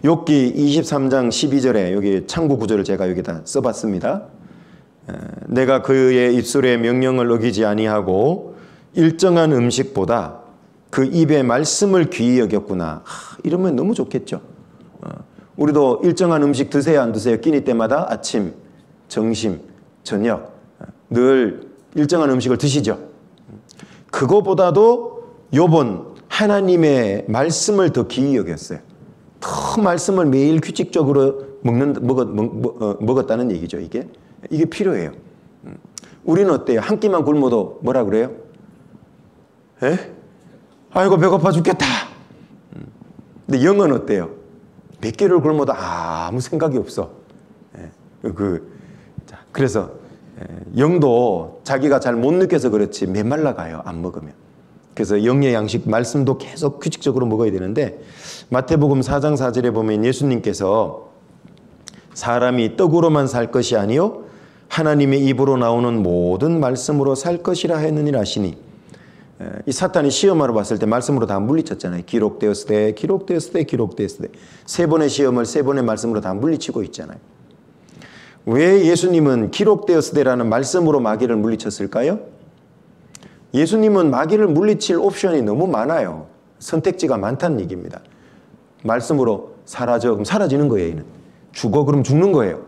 욥기 23장 12절에 여기 참고 구절을 제가 여기다 써봤습니다. 내가 그의 입술의 명령을 어기지 아니하고 일정한 음식보다 그 입의 말씀을 귀히 여겼구나. 이러면 너무 좋겠죠. 우리도 일정한 음식 드세요 안 드세요? 끼니 때마다 아침, 점심, 저녁 늘 일정한 음식을 드시죠. 그거보다도 욥은 하나님의 말씀을 더 귀히 여겼어요. 더 말씀을 매일 규칙적으로 먹었다는 얘기죠. 이게 필요해요. 우리는 어때요? 한 끼만 굶어도 뭐라 그래요? 아이고 배고파 죽겠다. 근데 영은 어때요? 몇 개를 굶어도 아무 생각이 없어. 그래서 영도 자기가 잘 못 느껴서 그렇지 메말라 가요. 안 먹으면. 그래서 영의 양식 말씀도 계속 규칙적으로 먹어야 되는데 마태복음 4장 4절에 보면 예수님께서 사람이 떡으로만 살 것이 아니요 하나님의 입으로 나오는 모든 말씀으로 살 것이라 했느니라 하시니 이 사탄이 시험하러 왔을 때 말씀으로 다 물리쳤잖아요. 기록되었으되 기록되었으되 기록되었으되 세 번의 시험을 세 번의 말씀으로 다 물리치고 있잖아요. 왜 예수님은 기록되었으되라는 말씀으로 마귀를 물리쳤을까요? 예수님은 마귀를 물리칠 옵션이 너무 많아요. 선택지가 많다는 얘기입니다. 말씀으로 사라져 그럼 사라지는 거예요. 얘는. 죽어 그럼 죽는 거예요.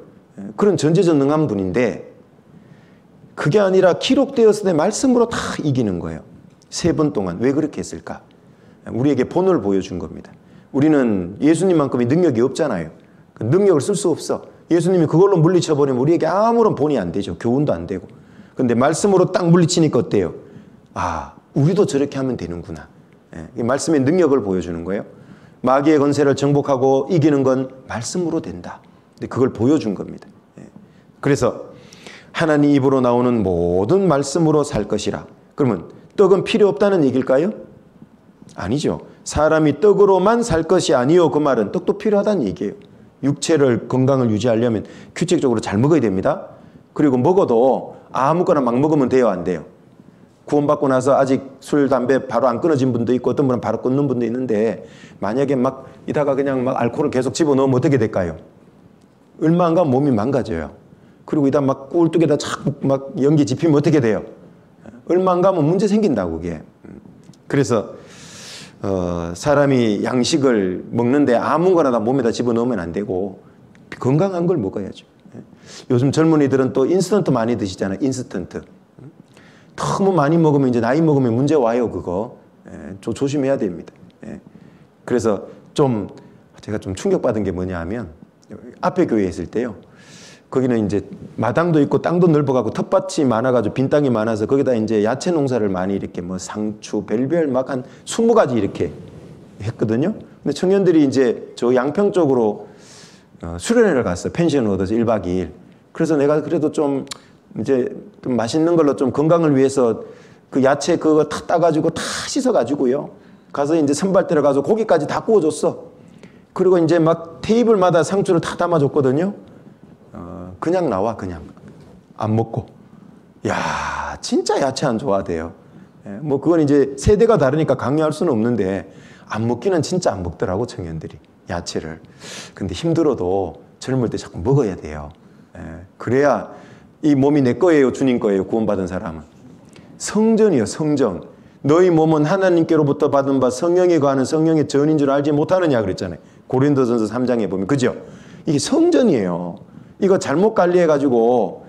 그런 전지전능한 분인데 그게 아니라 기록되었을 때 말씀으로 다 이기는 거예요. 3번 동안. 왜 그렇게 했을까? 우리에게 본을 보여준 겁니다. 우리는 예수님만큼의 능력이 없잖아요. 그 능력을 쓸 수 없어. 예수님이 그걸로 물리쳐버리면 우리에게 아무런 본이 안 되죠. 교훈도 안 되고. 근데 말씀으로 딱 물리치니까 어때요? 우리도 저렇게 하면 되는구나. 이 말씀의 능력을 보여주는 거예요. 마귀의 권세를 정복하고 이기는 건 말씀으로 된다. 근데 그걸 보여준 겁니다. 그래서 하나님 입으로 나오는 모든 말씀으로 살 것이라. 그러면 떡은 필요 없다는 얘기일까요? 아니죠. 사람이 떡으로만 살 것이 아니요. 그 말은 떡도 필요하다는 얘기예요. 육체를 건강을 유지하려면 규칙적으로 잘 먹어야 됩니다. 그리고 먹어도 아무거나 막 먹으면 돼요? 안 돼요? 구원받고 나서 아직 술, 담배 바로 안 끊어진 분도 있고 어떤 분은 바로 끊는 분도 있는데 만약에 막 이다가 그냥 막 알코올을 계속 집어넣으면 어떻게 될까요? 얼마 안 가면 몸이 망가져요. 그리고 이다 막 꿀뚝에다 자꾸 막 연기 집히면 어떻게 돼요? 얼마 안 가면 문제 생긴다고 그게. 그래서 사람이 양식을 먹는데 아무거나 다 몸에다 집어넣으면 안 되고 건강한 걸 먹어야죠. 요즘 젊은이들은 또 인스턴트 많이 드시잖아요. 인스턴트. 너무 많이 먹으면 이제 나이 먹으면 문제 와요. 그거 좀 조심해야 됩니다. 그래서 제가 좀 충격받은 게 뭐냐 하면 앞에 교회에 있을 때요. 거기는 이제 마당도 있고 땅도 넓어가고 텃밭이 많아가지고 빈 땅이 많아서 거기다 이제 야채 농사를 많이 이렇게 뭐 상추, 별별 막 한 20가지 이렇게 했거든요. 근데 청년들이 이제 저 양평 쪽으로 수련회를 갔어요. 펜션을 얻어서 1박 2일. 그래서 내가 그래도 좀 이제 좀 맛있는 걸로 좀 건강을 위해서 그 야채 그거 다 따가지고 다 씻어가지고요. 가서 이제 선발 들어가서 고기까지 다 구워줬어. 그리고 이제 막 테이블마다 상추를 다 담아줬거든요. 그냥 나와, 그냥. 안 먹고. 야, 진짜 야채 안 좋아하대요. 뭐 그건 이제 세대가 다르니까 강요할 수는 없는데 안 먹기는 진짜 안 먹더라고, 청년들이. 야채를. 근데 힘들어도 젊을 때 자꾸 먹어야 돼요. 그래야 이 몸이 내 거예요, 주님 거예요, 구원받은 사람은. 성전이요, 성전. 너희 몸은 하나님께로부터 받은 바 성령에 거하는 성령의 전인 줄 알지 못하느냐 그랬잖아요. 고린도전서 3장에 보면. 그죠? 이게 성전이에요. 이거 잘못 관리해가지고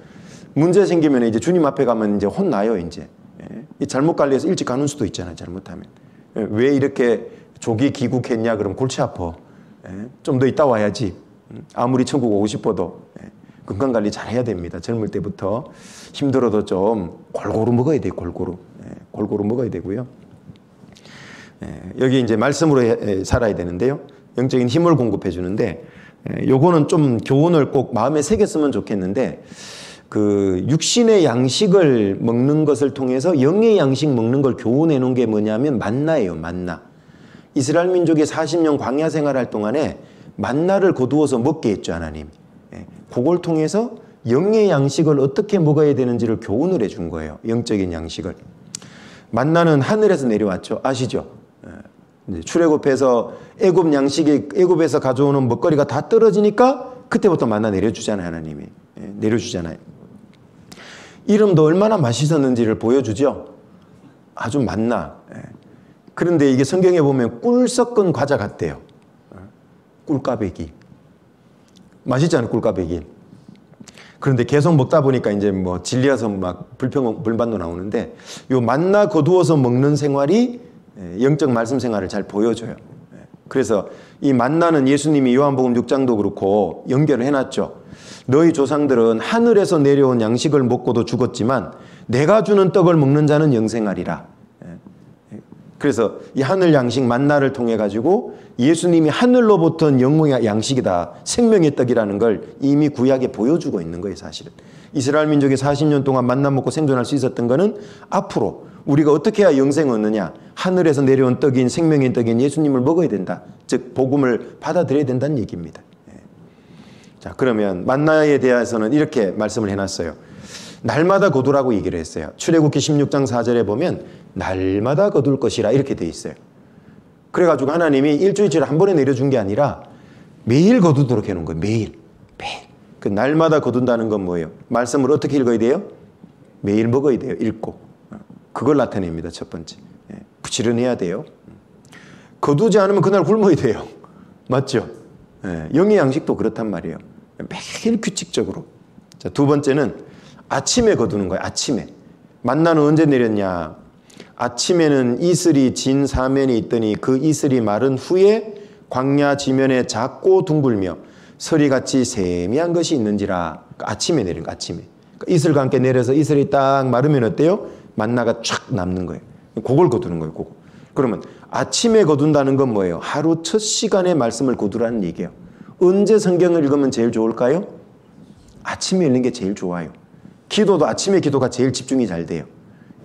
문제 생기면 이제 주님 앞에 가면 이제 혼나요, 이제. 잘못 관리해서 일찍 가는 수도 있잖아요, 잘못하면. 왜 이렇게 조기 귀국했냐? 그럼 골치 아파. 좀 더 있다 와야지. 아무리 천국 오고 싶어도. 건강관리 잘 해야 됩니다. 젊을 때부터. 힘들어도 좀 골고루 먹어야 돼요, 골고루. 골고루 먹어야 되고요. 여기 이제 말씀으로 살아야 되는데요. 영적인 힘을 공급해 주는데, 요거는 좀 교훈을 꼭 마음에 새겼으면 좋겠는데, 그 육신의 양식을 먹는 것을 통해서 영의 양식 먹는 걸 교훈해 놓은 게 뭐냐면 만나예요, 만나. 이스라엘 민족이 40년 광야 생활할 동안에 만나를 거두어서 먹게 했죠, 하나님. 그걸 통해서 영의 양식을 어떻게 먹어야 되는지를 교훈을 해준 거예요, 영적인 양식을. 만나는 하늘에서 내려왔죠, 아시죠? 출애굽해서 애굽 양식이 애굽에서 가져오는 먹거리가 다 떨어지니까 그때부터 만나 내려주잖아요, 하나님이. 내려주잖아요. 이름도 얼마나 맛있었는지를 보여주죠. 아주 만나. 그런데 이게 성경에 보면 꿀 섞은 과자 같대요. 꿀까베기. 맛있잖아요, 꿀까베기. 그런데 계속 먹다 보니까 이제 뭐 질려서 막 불만도 나오는데, 요 만나 거두어서 먹는 생활이 영적 말씀 생활을 잘 보여줘요. 그래서 이 만나는 예수님이 요한복음 6장도 그렇고 연결을 해놨죠. 너희 조상들은 하늘에서 내려온 양식을 먹고도 죽었지만 내가 주는 떡을 먹는 자는 영생하리라. 그래서 이 하늘 양식 만나를 통해 가지고 예수님이 하늘로부터 영웅의 양식이다, 생명의 떡이라는 걸 이미 구약에 보여주고 있는 거예요, 사실은. 이스라엘 민족이 40년 동안 만나 먹고 생존할 수 있었던 거는 앞으로 우리가 어떻게 해야 영생을 얻느냐, 하늘에서 내려온 떡인 생명의 떡인 예수님을 먹어야 된다, 즉 복음을 받아들여야 된다는 얘기입니다. 자, 그러면 만나에 대해서는 이렇게 말씀을 해놨어요. 날마다 거두라고 얘기를 했어요. 출애굽기 16장 4절에 보면 날마다 거둘 것이라 이렇게 돼 있어요. 그래가지고 하나님이 일주일치를 한 번에 내려준 게 아니라 매일 거두도록 해놓은 거예요. 매일. 그 날마다 거둔다는 건 뭐예요? 말씀을 어떻게 읽어야 돼요? 매일 먹어야 돼요. 읽고. 그걸 나타냅니다. 첫 번째. 부지런해야 돼요. 거두지 않으면 그날 굶어야 돼요. 맞죠? 영의 양식도 그렇단 말이에요. 매일 규칙적으로. 자, 두 번째는 아침에 거두는 거예요. 아침에. 만나는 언제 내렸냐? 아침에는 이슬이 진 사면에 있더니 그 이슬이 마른 후에 광야 지면에 작고 둥글며 서리같이 세미한 것이 있는지라. 아침에 내린 거, 아침에. 이슬과 함께 내려서 이슬이 딱 마르면 어때요? 만나가 촥 남는 거예요. 그걸 거두는 거예요, 그거. 그러면 아침에 거둔다는 건 뭐예요? 하루 첫 시간에 말씀을 거두라는 얘기예요. 언제 성경을 읽으면 제일 좋을까요? 아침에 읽는 게 제일 좋아요. 기도도 아침에 기도가 제일 집중이 잘 돼요.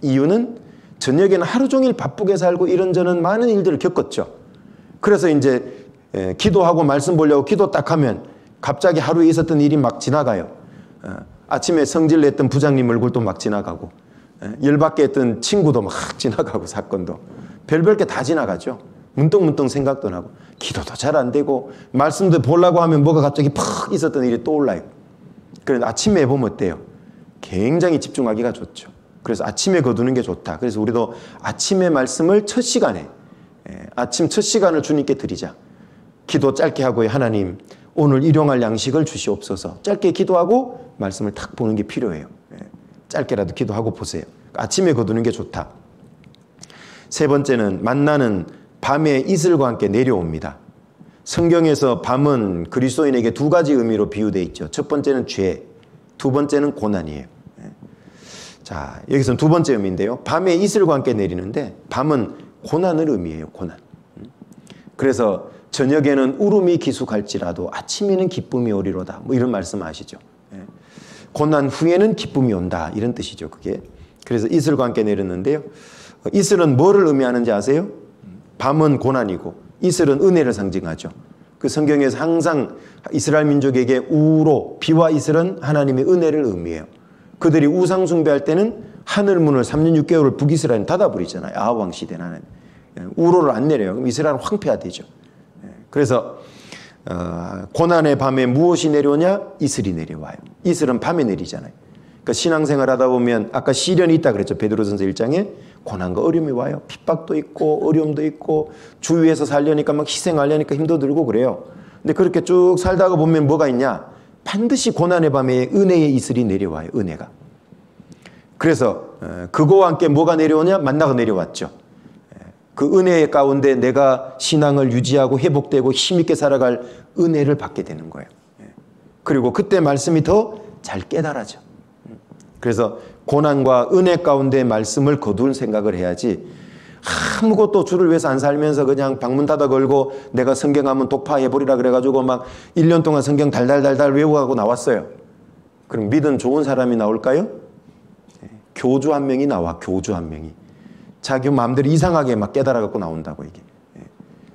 이유는 저녁에는 하루 종일 바쁘게 살고 이런저런 많은 일들을 겪었죠. 그래서 이제 기도하고 말씀 보려고 기도 딱 하면 갑자기 하루에 있었던 일이 막 지나가요. 아침에 성질 냈던 부장님 얼굴도 막 지나가고, 열받게 했던 친구도 막 지나가고, 사건도 별별 게 다 지나가죠. 문득문득 생각도 나고 기도도 잘 안 되고 말씀도 보려고 하면 뭐가 갑자기 팍 있었던 일이 떠올라요. 그래서 아침에 보면 어때요? 굉장히 집중하기가 좋죠. 그래서 아침에 거두는 게 좋다. 그래서 우리도 아침에 말씀을 첫 시간에 아침 첫 시간을 주님께 드리자. 기도 짧게 하고요. 하나님 오늘 일용할 양식을 주시옵소서. 짧게 기도하고 말씀을 탁 보는 게 필요해요. 짧게라도 기도하고 보세요. 아침에 거두는 게 좋다. 세 번째는 만나는 밤에 이슬과 함께 내려옵니다. 성경에서 밤은 그리스도인에게 두 가지 의미로 비유되어 있죠. 첫 번째는 죄, 두 번째는 고난이에요. 자, 여기서는 두 번째 의미인데요. 밤에 이슬과 함께 내리는데 밤은 고난을 의미해요. 고난. 그래서 저녁에는 울음이 기숙할지라도 아침에는 기쁨이 오리로다. 뭐 이런 말씀 아시죠? 고난 후에는 기쁨이 온다. 이런 뜻이죠. 그게. 그래서 이슬과 함께 내렸는데요. 이슬은 뭐를 의미하는지 아세요? 밤은 고난이고 이슬은 은혜를 상징하죠. 그 성경에서 항상 이스라엘 민족에게 우로 비와 이슬은 하나님의 은혜를 의미해요. 그들이 우상 숭배할 때는 하늘 문을 3년 6개월을 북이스라엘은 닫아버리잖아요. 아합 왕 시대는 하나님. 우로를 안 내려요. 그럼 이스라엘은 황폐화되죠. 그래서 고난의 밤에 무엇이 내려오냐? 이슬이 내려와요. 이슬은 밤에 내리잖아요. 그러니까 신앙생활 하다 보면 아까 시련이 있다 그랬죠. 베드로전서 1장에 고난과 어려움이 와요. 핍박도 있고 어려움도 있고 주위에서 살려니까 막 희생하려니까 힘도 들고 그래요. 근데 그렇게 쭉 살다가 보면 뭐가 있냐? 반드시 고난의 밤에 은혜의 이슬이 내려와요. 은혜가. 그래서 그거와 함께 뭐가 내려오냐? 만나가 내려왔죠. 그 은혜 가운데 내가 신앙을 유지하고 회복되고 힘있게 살아갈 은혜를 받게 되는 거예요. 그리고 그때 말씀이 더 잘 깨달아져. 그래서 고난과 은혜 가운데 말씀을 거둘 생각을 해야지 아무것도 주를 위해서 안 살면서 그냥 방문 닫아 걸고 내가 성경 한번 독파해버리라 그래가지고 막 1년 동안 성경 달달달달 외우고 나왔어요. 그럼 믿은 좋은 사람이 나올까요? 교주 한 명이 나와. 교주 한 명이. 자기 마음대로 이상하게 막 깨달아갖고 나온다고 이게.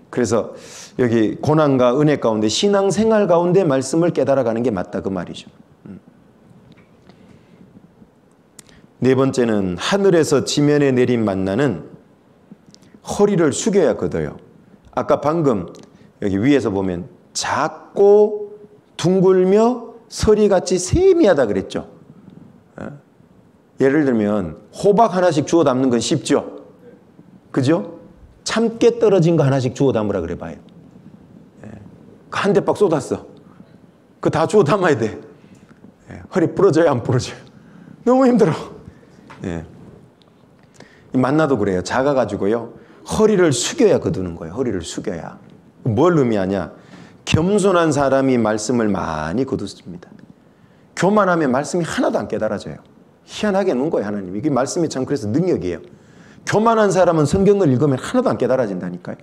그래서 여기 고난과 은혜 가운데 신앙생활 가운데 말씀을 깨달아가는 게 맞다 그 말이죠. 네 번째는 하늘에서 지면에 내린 만나는 허리를 숙여야 거둬요. 아까 방금 여기 위에서 보면 작고 둥글며 서리같이 세미하다 그랬죠. 예를 들면 호박 하나씩 주워 담는 건 쉽죠. 그죠? 참깨 떨어진 거 하나씩 주워 담으라 그래 봐요. 한 대박 쏟았어. 그거 다 주워 담아야 돼. 허리 부러져요, 안 부러져요? 너무 힘들어. 만나도 그래요. 작아가지고요. 허리를 숙여야 거두는 거예요. 허리를 숙여야. 뭘 의미하냐? 겸손한 사람이 말씀을 많이 거두습니다. 교만하면 말씀이 하나도 안 깨달아져요. 희한하게 놓은 거예요, 하나님. 이게 말씀이 참 그래서 능력이에요. 교만한 사람은 성경을 읽으면 하나도 안 깨달아진다니까요.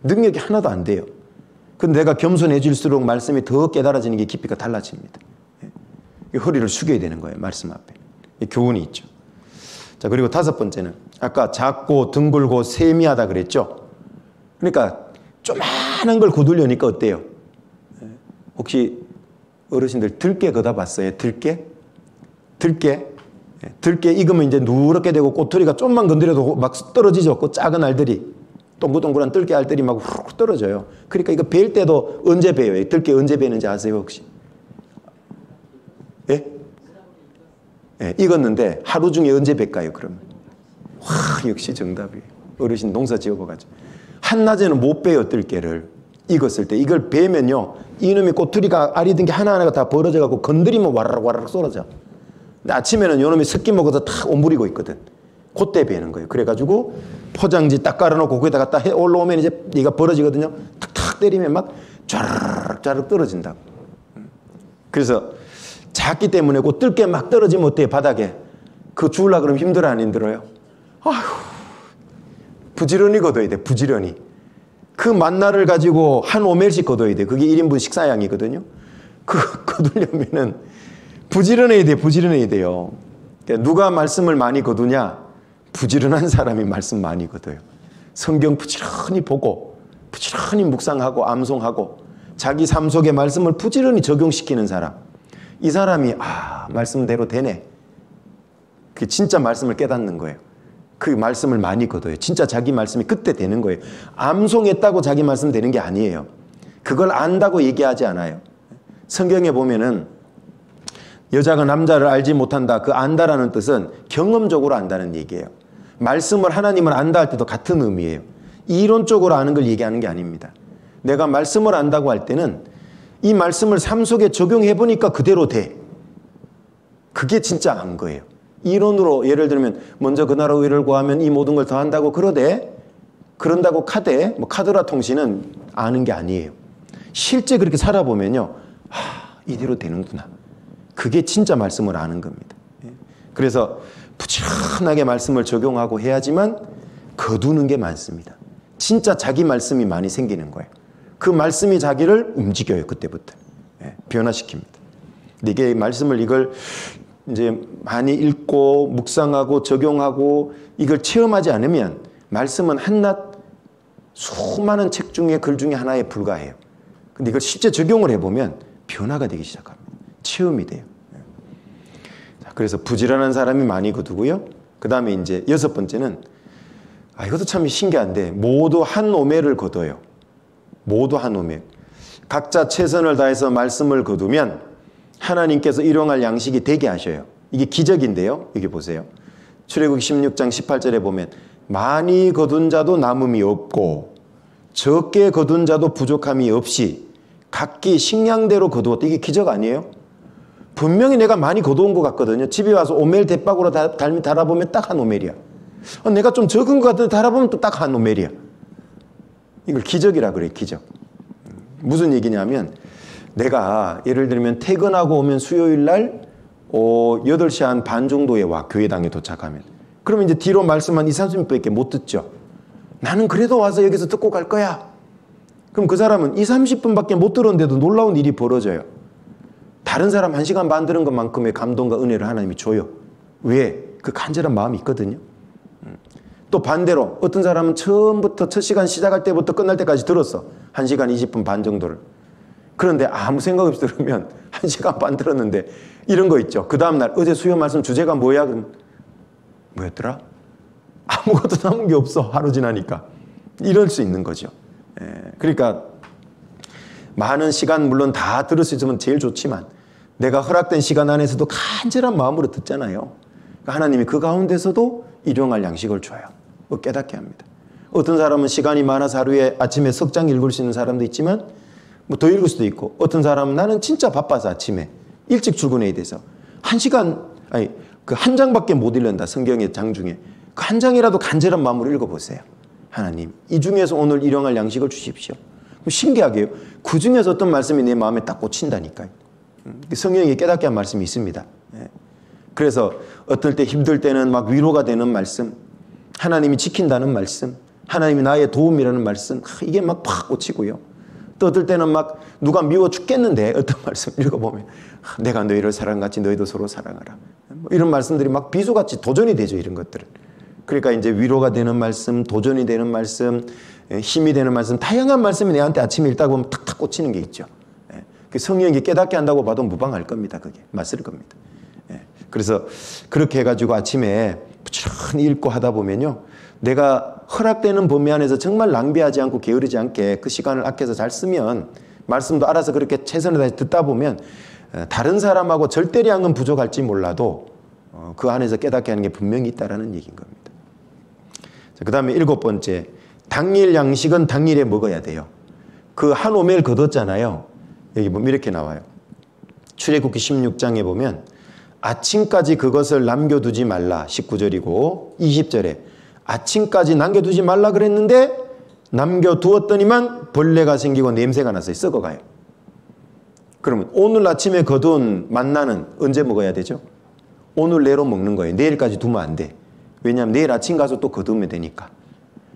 능력이 하나도 안 돼요. 근데 내가 겸손해질수록 말씀이 더 깨달아지는 게 깊이가 달라집니다. 허리를 숙여야 되는 거예요, 말씀 앞에. 교훈이 있죠. 자, 그리고 다섯 번째는 아까 작고 둥글고 세미하다 그랬죠. 그러니까 조그마한 걸 거두려니까 어때요? 혹시 어르신들 들깨 거다 봤어요? 들깨? 들깨 익으면 이제 누렇게 되고 꼬투리가 좀만 건드려도 막 떨어지죠. 그 작은 알들이. 동글동글한 들깨 알들이 막 후룩 떨어져요. 그러니까 이거 베일 때도 언제 베요? 들깨 언제 베는지 아세요, 혹시? 예? 예, 익었는데 하루 중에 언제 뵐까요, 그러면? 와, 역시 정답이에요. 어르신 농사 지어봐가지고. 한낮에는 못 베요, 들깨를. 익었을 때. 이걸 베면요, 이놈의 꼬투리가 알이 든 게 하나하나가 다 벌어져갖고 건드리면 와라락 와라락 쏟아져. 근데 아침에는 요놈이 습기 먹어서 탁 오므리고 있거든. 그때 베는 거예요. 그래가지고 포장지 딱 깔아놓고 거기다가 딱 올라오면 이제 얘가 벌어지거든요. 탁탁 때리면 막 쫘르륵 떨어진다고. 그래서 작기 때문에 그 뜰게 막 떨어지면 어때요, 바닥에? 그거 주우려고 그러면 힘들어, 안 힘들어요? 아휴, 부지런히 걷어야 돼, 부지런히. 그 만나를 가지고 한 오멜씩 걷어야 돼. 그게 1인분 식사량이거든요. 그거 거두려면은 부지런해야 돼, 부지런해야 돼요. 그러니까 누가 말씀을 많이 거두냐? 부지런한 사람이 말씀 많이 거둬요. 성경 부지런히 보고, 부지런히 묵상하고, 암송하고, 자기 삶 속의 말씀을 부지런히 적용시키는 사람. 이 사람이 말씀대로 되네. 그 진짜 말씀을 깨닫는 거예요. 그 말씀을 많이 거둬요. 진짜 자기 말씀이 그때 되는 거예요. 암송했다고 자기 말씀 되는 게 아니에요. 그걸 안다고 얘기하지 않아요. 성경에 보면은 여자가 남자를 알지 못한다. 그 안다라는 뜻은 경험적으로 안다는 얘기예요. 말씀을 하나님을 안다 할 때도 같은 의미예요. 이론적으로 아는 걸 얘기하는 게 아닙니다. 내가 말씀을 안다고 할 때는 이 말씀을 삶 속에 적용해 보니까 그대로 돼. 그게 진짜 안 거예요. 이론으로 예를 들면 먼저 그 나라 의를 구하면 이 모든 걸 더한다고 그러되 그런다고 카대 뭐 카드라 통신은 아는 게 아니에요. 실제 그렇게 살아보면요. 이대로 되는구나. 그게 진짜 말씀을 아는 겁니다. 그래서 부지런하게 말씀을 적용하고 해야지만 거두는 게 많습니다. 진짜 자기 말씀이 많이 생기는 거예요. 그 말씀이 자기를 움직여요. 그때부터. 변화시킵니다. 이게 말씀을 이걸 이제 많이 읽고 묵상하고 적용하고 이걸 체험하지 않으면 말씀은 한낱 수많은 책 중에 글 중에 하나에 불과해요. 근데 이걸 실제 적용을 해보면 변화가 되기 시작합니다. 체험이 돼요. 그래서 부지런한 사람이 많이 거두고요. 그 다음에 이제 6번째는 이것도 참 신기한데 모두 한 오매를 거둬요. 모두 한 오매. 각자 최선을 다해서 말씀을 거두면 하나님께서 일용할 양식이 되게 하셔요. 이게 기적인데요. 여기 보세요. 출애굽기 16장 18절에 보면 많이 거둔 자도 남음이 없고 적게 거둔 자도 부족함이 없이 각기 식량대로 거두었다. 이게 기적 아니에요? 분명히 내가 많이 거두은 것 같거든요. 집에 와서 오멜 대박으로 달아보면 딱 한 오멜이야. 내가 좀 적은 것 같은데 달아보면 또 딱 한 오멜이야. 이걸 기적이라 그래요. 기적. 무슨 얘기냐면 내가 예를 들면 퇴근하고 오면 수요일 날 8시 한 반 정도에 와. 교회당에 도착하면. 그러면 이제 뒤로 말씀 한 20-30분밖에 못 듣죠. 나는 그래도 와서 여기서 듣고 갈 거야. 그럼 그 사람은 20-30분밖에 못 들었는데도 놀라운 일이 벌어져요. 다른 사람 1시간 반 들은 것만큼의 감동과 은혜를 하나님이 줘요. 왜? 그 간절한 마음이 있거든요. 또 반대로 어떤 사람은 처음부터 첫 시간 시작할 때부터 끝날 때까지 들었어. 1시간 20분 반 정도를. 그런데 아무 생각 없이 들으면 1시간 반 들었는데 이런 거 있죠. 그 다음날 어제 수요 말씀 주제가 뭐야? 그럼 뭐였더라? 아무것도 남은 게 없어. 하루 지나니까. 이럴 수 있는 거죠. 그러니까 많은 시간 물론 다 들을 수 있으면 제일 좋지만 내가 허락된 시간 안에서도 간절한 마음으로 듣잖아요. 그러니까 하나님이 그 가운데서도 일용할 양식을 줘요. 깨닫게 합니다. 어떤 사람은 시간이 많아서 하루에 아침에 석 장 읽을 수 있는 사람도 있지만 뭐 더 읽을 수도 있고 어떤 사람은 나는 진짜 바빠서 아침에 일찍 출근해야 돼서 그 한 장밖에 못 읽는다. 성경의 장 중에 그 한 장이라도 간절한 마음으로 읽어보세요. 하나님 이 중에서 오늘 일용할 양식을 주십시오. 신기하게요. 그 중에서 어떤 말씀이 내 마음에 딱 꽂힌다니까요. 성경에 깨닫게 한 말씀이 있습니다. 그래서 어떨 때 힘들 때는 막 위로가 되는 말씀, 하나님이 지킨다는 말씀, 하나님이 나의 도움이라는 말씀, 이게 막 팍 꽂히고요. 또 어떨 때는 막 누가 미워 죽겠는데 어떤 말씀 읽어보면 내가 너희를 사랑같이 너희도 서로 사랑하라. 이런 말씀들이 막 비수같이 도전이 되죠. 이런 것들은. 그러니까 이제 위로가 되는 말씀, 도전이 되는 말씀, 힘이 되는 말씀, 다양한 말씀이 내한테 아침에 읽다 보면 탁탁 꽂히는 게 있죠. 성령이 깨닫게 한다고 봐도 무방할 겁니다. 그게 맞을 겁니다. 그래서 그렇게 해가지고 아침에 부지런히 읽고 하다 보면요. 내가 허락되는 범위 안에서 정말 낭비하지 않고 게으르지 않게 그 시간을 아껴서 잘 쓰면 말씀도 알아서 그렇게 최선을 다해 듣다 보면 다른 사람하고 절대량은 부족할지 몰라도 그 안에서 깨닫게 하는 게 분명히 있다는 얘기인 겁니다. 그 다음에 7번째, 당일 양식은 당일에 먹어야 돼요. 그 한 오멜 거뒀잖아요. 여기 보면 이렇게 나와요. 출애굽기 16장에 보면 아침까지 그것을 남겨두지 말라 19절이고 20절에 아침까지 남겨두지 말라 그랬는데 남겨두었더니만 벌레가 생기고 냄새가 나서 썩어가요. 그러면 오늘 아침에 거둔 만나는 언제 먹어야 되죠? 오늘 내로 먹는 거예요. 내일까지 두면 안 돼. 왜냐하면 내일 아침 가서 또 거두면 되니까.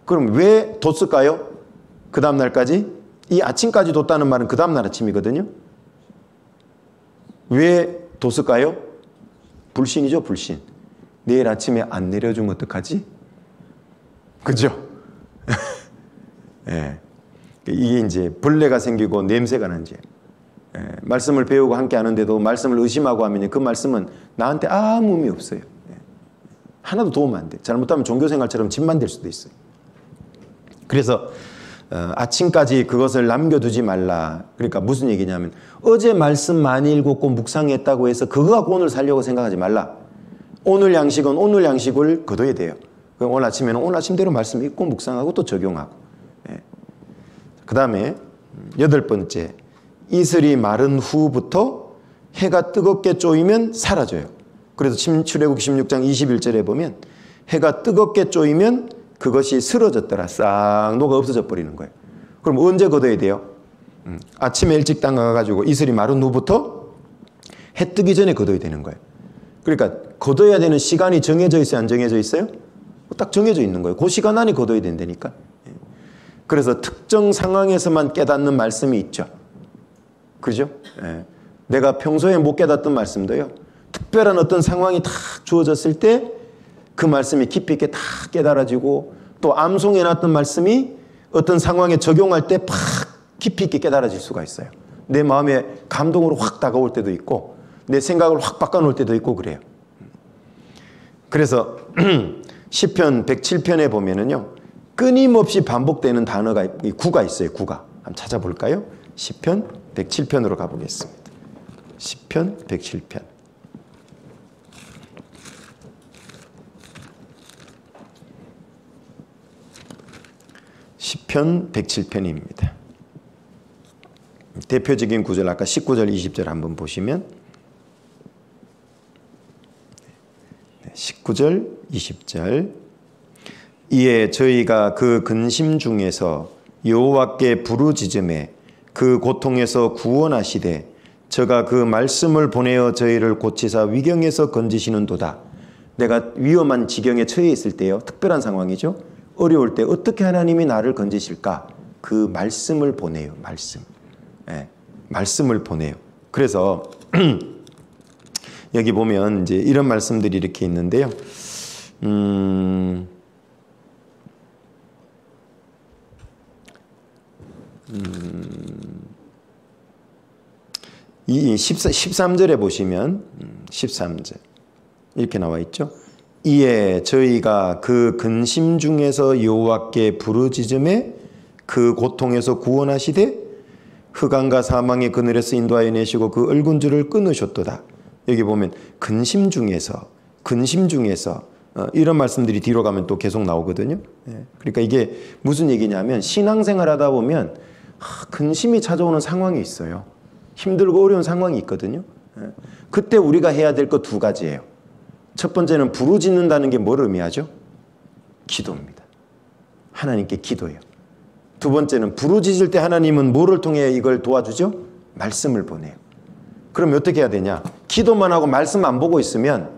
그럼 왜 뒀을까요? 그 다음날까지? 이 아침까지 뒀다는 말은 그 다음날 아침이거든요. 왜 뒀을까요? 불신이죠, 불신. 내일 아침에 안 내려주면 어떡하지? 그죠? 예. 이게 이제 벌레가 생기고 냄새가 난지. 말씀을 배우고 함께 하는데도 말씀을 의심하고 하면 그 말씀은 나한테 아무 의미 없어요. 하나도 도움 안 돼. 잘못하면 종교생활처럼 집만 될 수도 있어요. 그래서 아침까지 그것을 남겨두지 말라. 그러니까 무슨 얘기냐면 어제 말씀 많이 읽었고 묵상했다고 해서 그거 갖고 오늘 살려고 생각하지 말라. 오늘 양식은 오늘 양식을 거둬야 돼요. 그럼 오늘 아침에는 오늘 아침대로 말씀 읽고 묵상하고 또 적용하고. 예. 그 다음에 8번째, 이슬이 마른 후부터 해가 뜨겁게 쪼이면 사라져요. 그래서 출애굽기 16장 21절에 보면 해가 뜨겁게 쪼이면 그것이 쓰러졌더라. 싹 녹아 없어져 버리는 거예요. 그럼 언제 걷어야 돼요? 아침에 일찍 담가가지고 이슬이 마른 후부터 해 뜨기 전에 걷어야 되는 거예요. 그러니까 걷어야 되는 시간이 정해져 있어요? 안 정해져 있어요? 딱 정해져 있는 거예요. 그 시간 안에 걷어야 된다니까. 그래서 특정 상황에서만 깨닫는 말씀이 있죠. 그죠? 예. 내가 평소에 못 깨닫던 말씀도요. 특별한 어떤 상황이 딱 주어졌을 때 그 말씀이 깊이 있게 다 깨달아지고 또 암송해놨던 말씀이 어떤 상황에 적용할 때 팍 깊이 있게 깨달아질 수가 있어요. 내 마음에 감동으로 확 다가올 때도 있고 내 생각을 확 바꿔놓을 때도 있고 그래요. 그래서 시편 107편에 보면은요. 끊임없이 반복되는 단어가 구가 있어요. 구가. 한번 찾아볼까요? 시편 107편으로 가보겠습니다. 시편 107편. 시편 107편입니다. 대표적인 구절 아까 19절 20절 한번 보시면 19절 20절 이에 저희가 그 근심 중에서 여호와께 부르짖음에 그 고통에서 구원하시되 저가 그 말씀을 보내어 저희를 고치사 위경에서 건지시는도다. 내가 위험한 지경에 처해 있을 때요. 특별한 상황이죠. 어려울 때 어떻게 하나님이 나를 건지실까? 그 말씀을 보내요. 말씀. 네, 말씀을 보내요. 그래서 여기 보면 이제 이런 말씀들이 이렇게 있는데요. 이 13절에 보시면 13절 이렇게 나와 있죠. 이에 저희가 그 근심 중에서 여호와께 부르짖음에 그 고통에서 구원하시되 흑암과 사망의 그늘에서 인도하여 내시고 그 얽은 줄을 끊으셨도다. 여기 보면 근심 중에서 이런 말씀들이 뒤로 가면 또 계속 나오거든요. 그러니까 이게 무슨 얘기냐면 신앙생활 하다 보면 근심이 찾아오는 상황이 있어요. 힘들고 어려운 상황이 있거든요. 그때 우리가 해야 될 것 두 가지예요. 첫 번째는 부르짖는다는 게 뭘 의미하죠? 기도입니다. 하나님께 기도해요. 두 번째는 부르짖을 때 하나님은 뭐를 통해 이걸 도와주죠? 말씀을 보내요. 그럼 어떻게 해야 되냐? 기도만 하고 말씀 안 보고 있으면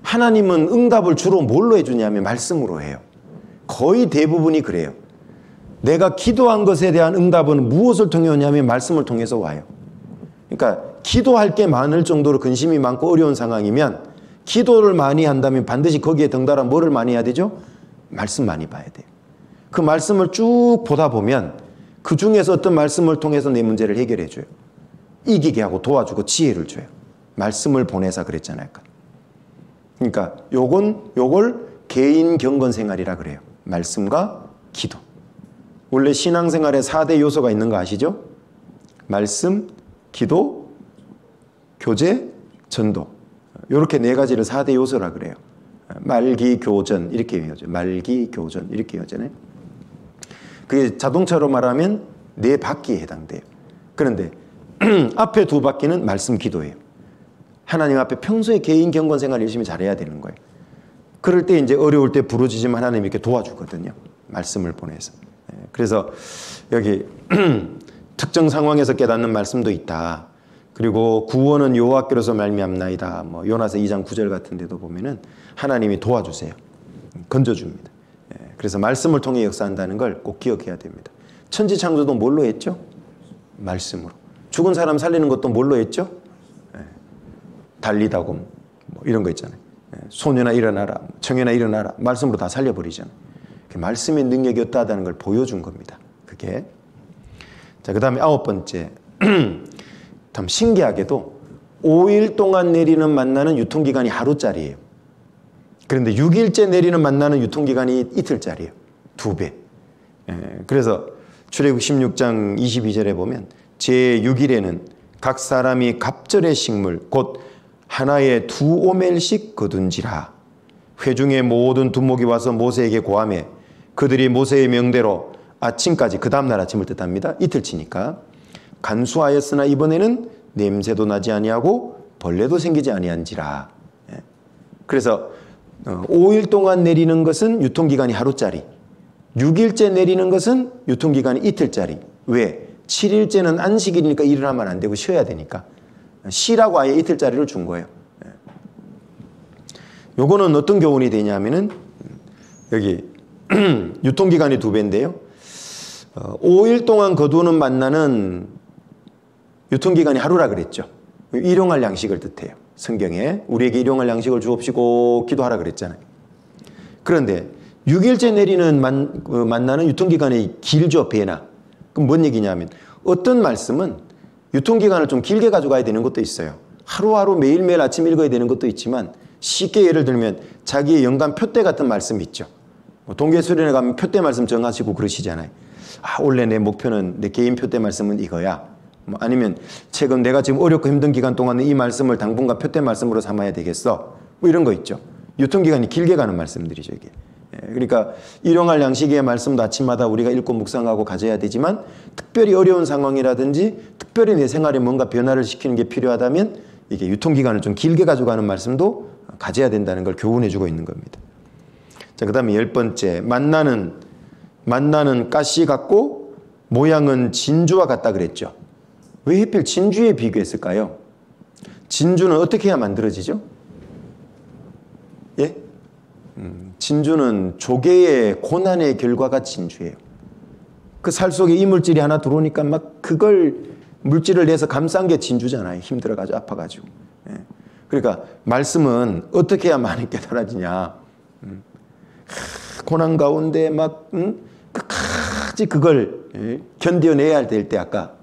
하나님은 응답을 주로 뭘로 해주냐면 말씀으로 해요. 거의 대부분이 그래요. 내가 기도한 것에 대한 응답은 무엇을 통해 오냐면 말씀을 통해서 와요. 그러니까 기도할 게 많을 정도로 근심이 많고 어려운 상황이면 기도를 많이 한다면 반드시 거기에 덩달아 뭐를 많이 해야 되죠? 말씀 많이 봐야 돼요. 그 말씀을 쭉 보다 보면 그 중에서 어떤 말씀을 통해서 내 문제를 해결해 줘요. 이기게 하고 도와주고 지혜를 줘요. 말씀을 보내사 그랬잖아요. 그러니까 요걸 개인 경건 생활이라 그래요. 말씀과 기도. 원래 신앙생활에 4대 요소가 있는 거 아시죠? 말씀, 기도, 교제, 전도. 이렇게 네 가지를 4대 요소라 그래요. 말기교전 이렇게 이어져요. 말기교전 이렇게 이어져요. 그게 자동차로 말하면 4바퀴에 해당돼요. 그런데 앞에 2바퀴는 말씀 기도예요. 하나님 앞에 평소에 개인 경건 생활 열심히 잘해야 되는 거예요. 그럴 때 이제 어려울 때 부르짖으면 하나님이 이렇게 도와주거든요. 말씀을 보내서. 그래서 여기 특정 상황에서 깨닫는 말씀도 있다. 그리고 구원은 여호와께로서 말미암나이다. 뭐 요나서 2장 9절 같은 데도 보면은 하나님이 도와주세요. 건져줍니다. 그래서 말씀을 통해 역사한다는 걸 꼭 기억해야 됩니다. 천지창조도 뭘로 했죠? 말씀으로. 죽은 사람 살리는 것도 뭘로 했죠? 달리다곰 뭐 이런 거 있잖아요. 소년아 일어나라, 청년아 일어나라. 말씀으로 다 살려버리잖아요. 말씀의 능력이 없다는 걸 보여준 겁니다. 그게. 자, 그 다음에 9번째. 참 신기하게도 5일 동안 내리는 만나는 유통기간이 하루짜리예요. 그런데 6일째 내리는 만나는 유통기간이 이틀짜리예요. 2배. 그래서 출애굽 16장 22절에 보면 제6일에는 각 사람이 갑절의 식물 곧 하나에 2오멜씩 거둔지라. 회중의 모든 두목이 와서 모세에게 고하매 그들이 모세의 명대로 아침까지, 그 다음날 아침을 뜻합니다. 이틀치니까 간수하였으나 이번에는 냄새도 나지 아니하고 벌레도 생기지 아니한지라. 그래서 5일 동안 내리는 것은 유통기간이 하루짜리, 6일째 내리는 것은 유통기간이 이틀짜리. 왜? 7일째는 안식일이니까 일을 하면 안 되고 쉬어야 되니까 쉬라고 아예 이틀짜리를 준 거예요. 요거는 어떤 교훈이 되냐면은 여기 유통기간이 2배인데요. 5일 동안 거두는 만나는 유통기간이 하루라 그랬죠. 일용할 양식을 뜻해요. 성경에 우리에게 일용할 양식을 주옵시고 기도하라 그랬잖아요. 그런데 6일째 내리는 만나는 유통기간이 길죠. 배나. 그럼 뭔 얘기냐면 어떤 말씀은 유통기간을 좀 길게 가져가야 되는 것도 있어요. 하루하루 매일매일 아침 읽어야 되는 것도 있지만 쉽게 예를 들면 자기의 연간 표대 같은 말씀이 있죠. 동계수련회 가면 표대 말씀 정하시고 그러시잖아요. 원래 내 목표는 내 개인 표대 말씀은 이거야. 아니면 최근 내가 지금 어렵고 힘든 기간 동안에 이 말씀을 당분간 표대 말씀으로 삼아야 되겠어. 이런 거 있죠. 유통기간이 길게 가는 말씀들이죠. 이게. 그러니까 일용할 양식의 말씀도 아침마다 우리가 읽고 묵상하고 가져야 되지만 특별히 어려운 상황이라든지 특별히 내 생활에 뭔가 변화를 시키는 게 필요하다면 이게 유통기간을 좀 길게 가져가는 말씀도 가져야 된다는 걸 교훈해 주고 있는 겁니다. 자, 그 다음에 10번째, 만나는 가시 같고 모양은 진주와 같다 그랬죠. 왜 하필 진주에 비교했을까요? 진주는 어떻게 해야 만들어지죠? 예? 진주는 조개의 고난의 결과가 진주예요. 그 살 속에 이물질이 하나 들어오니까 막 그걸 물질을 내서 감싼 게 진주잖아요. 힘들어가지고 아파가지고. 예. 그러니까 말씀은 어떻게 해야 많이 깨달아지냐. 고난 가운데 막 끝까지 그걸 견뎌내야 될 때 아까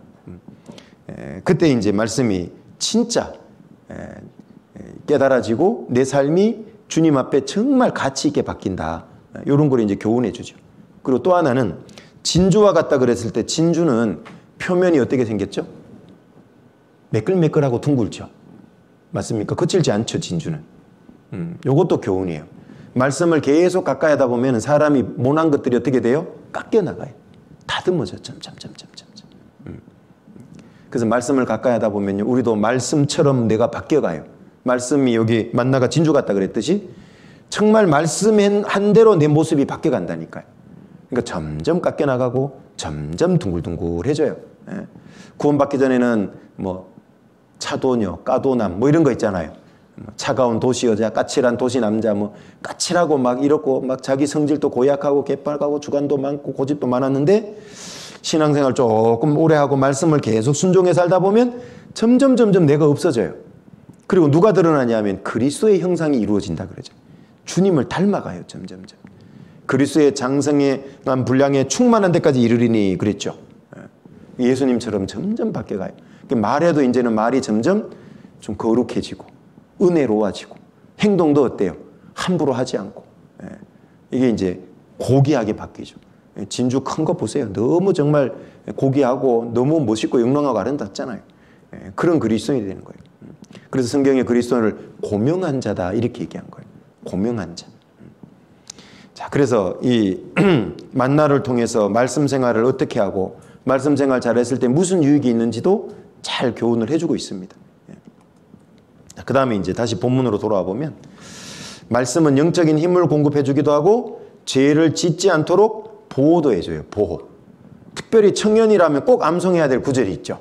그때 이제 말씀이 진짜 깨달아지고 내 삶이 주님 앞에 정말 가치 있게 바뀐다. 이런 걸 이제 교훈해 주죠. 그리고 또 하나는 진주와 같다 그랬을 때 진주는 표면이 어떻게 생겼죠? 매끌매끌하고 둥글죠. 맞습니까? 거칠지 않죠, 진주는. 요것도 교훈이에요. 말씀을 계속 가까이 하다 보면 사람이 모난 것들이 어떻게 돼요? 깎여 나가요. 다듬어져. 그래서 말씀을 가까이 하다 보면요, 우리도 말씀처럼 내가 바뀌어가요. 말씀이 여기 만나가 진주 같다 그랬듯이 정말 말씀한 대로 내 모습이 바뀌어간다니까요. 그러니까 점점 깎여 나가고 점점 둥글둥글해져요. 예. 구원받기 전에는 뭐 차도녀, 까도남 뭐 이런 거 있잖아요. 차가운 도시 여자, 까칠한 도시 남자, 뭐 까칠하고 막 이렇고 막 자기 성질도 고약하고 개빨가고 주관도 많고 고집도 많았는데 신앙생활 조금 오래 하고 말씀을 계속 순종해 살다 보면 점점 내가 없어져요. 그리고 누가 드러나냐면 그리스도의 형상이 이루어진다 그러죠. 주님을 닮아가요. 점점. 그리스도의 장성한 분량에 충만한 데까지 이르리니 그랬죠. 예수님처럼 점점 바뀌어가요. 말해도 이제는 말이 점점 좀 거룩해지고 은혜로워지고 행동도 어때요? 함부로 하지 않고. 이게 이제 고귀하게 바뀌죠. 진주 큰 거 보세요. 너무 정말 고귀하고 너무 멋있고 영롱하고 아름답잖아요. 그런 그리스도인이 되는 거예요. 그래서 성경에 그리스도를 고명한 자다 이렇게 얘기한 거예요. 고명한 자. 자, 그래서 이 만나를 통해서 말씀 생활을 어떻게 하고 말씀 생활 잘했을 때 무슨 유익이 있는지도 잘 교훈을 해주고 있습니다. 그 다음에 이제 다시 본문으로 돌아와 보면 말씀은 영적인 힘을 공급해 주기도 하고 죄를 짓지 않도록 보호도 해줘요. 보호. 특별히 청년이라면 꼭 암송해야 될 구절이 있죠.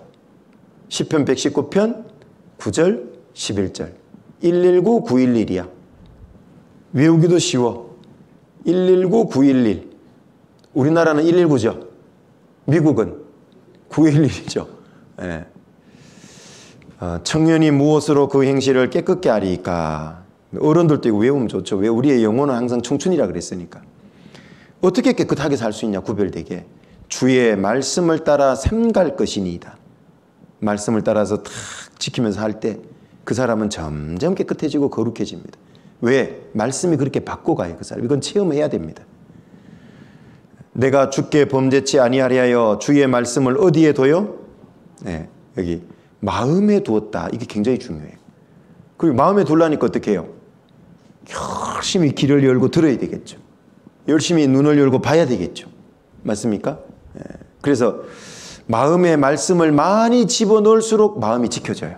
시편 119편 9절 11절 119 911이야. 외우기도 쉬워. 119 911. 우리나라는 119죠. 미국은 911이죠. 예. 청년이 무엇으로 그 행실을 깨끗게 하리까. 어른들도 이거 외우면 좋죠. 왜? 우리의 영혼은 항상 청춘이라 그랬으니까. 어떻게 깨끗하게 살 수 있냐, 구별되게. 주의 말씀을 따라 삼갈 것이니이다. 말씀을 따라서 탁 지키면서 할 때 그 사람은 점점 깨끗해지고 거룩해집니다. 왜? 말씀이 그렇게 바꿔가요, 그 사람. 이건 체험해야 됩니다. 내가 주께 범죄치 아니하려 하여 주의 말씀을 어디에 둬요? 네, 여기 마음에 두었다. 이게 굉장히 중요해요. 그리고 마음에 두려니까 어떻게 해요? 열심히 귀를 열고 들어야 되겠죠. 열심히 눈을 열고 봐야 되겠죠. 맞습니까? 네. 그래서 마음에 말씀을 많이 집어넣을수록 마음이 지켜져요.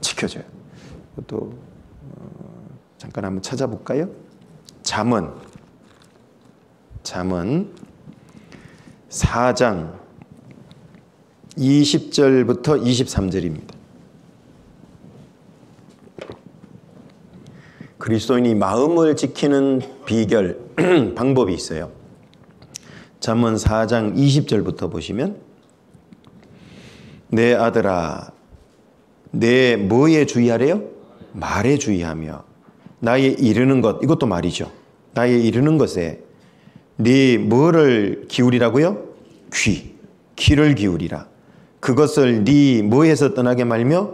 지켜져요. 또 잠깐 한번 찾아볼까요? 잠언 4장 20절부터 23절입니다. 그리스도인이 마음을 지키는 비결, 방법이 있어요. 잠언 4장 20절부터 보시면 내 아들아 내 뭐에 주의하래요? 말에 주의하며 나의 이르는 것, 이것도 말이죠. 나의 이르는 것에 네 뭐를 기울이라고요? 귀를 기울이라. 그것을 네 뭐에서 떠나게 말며?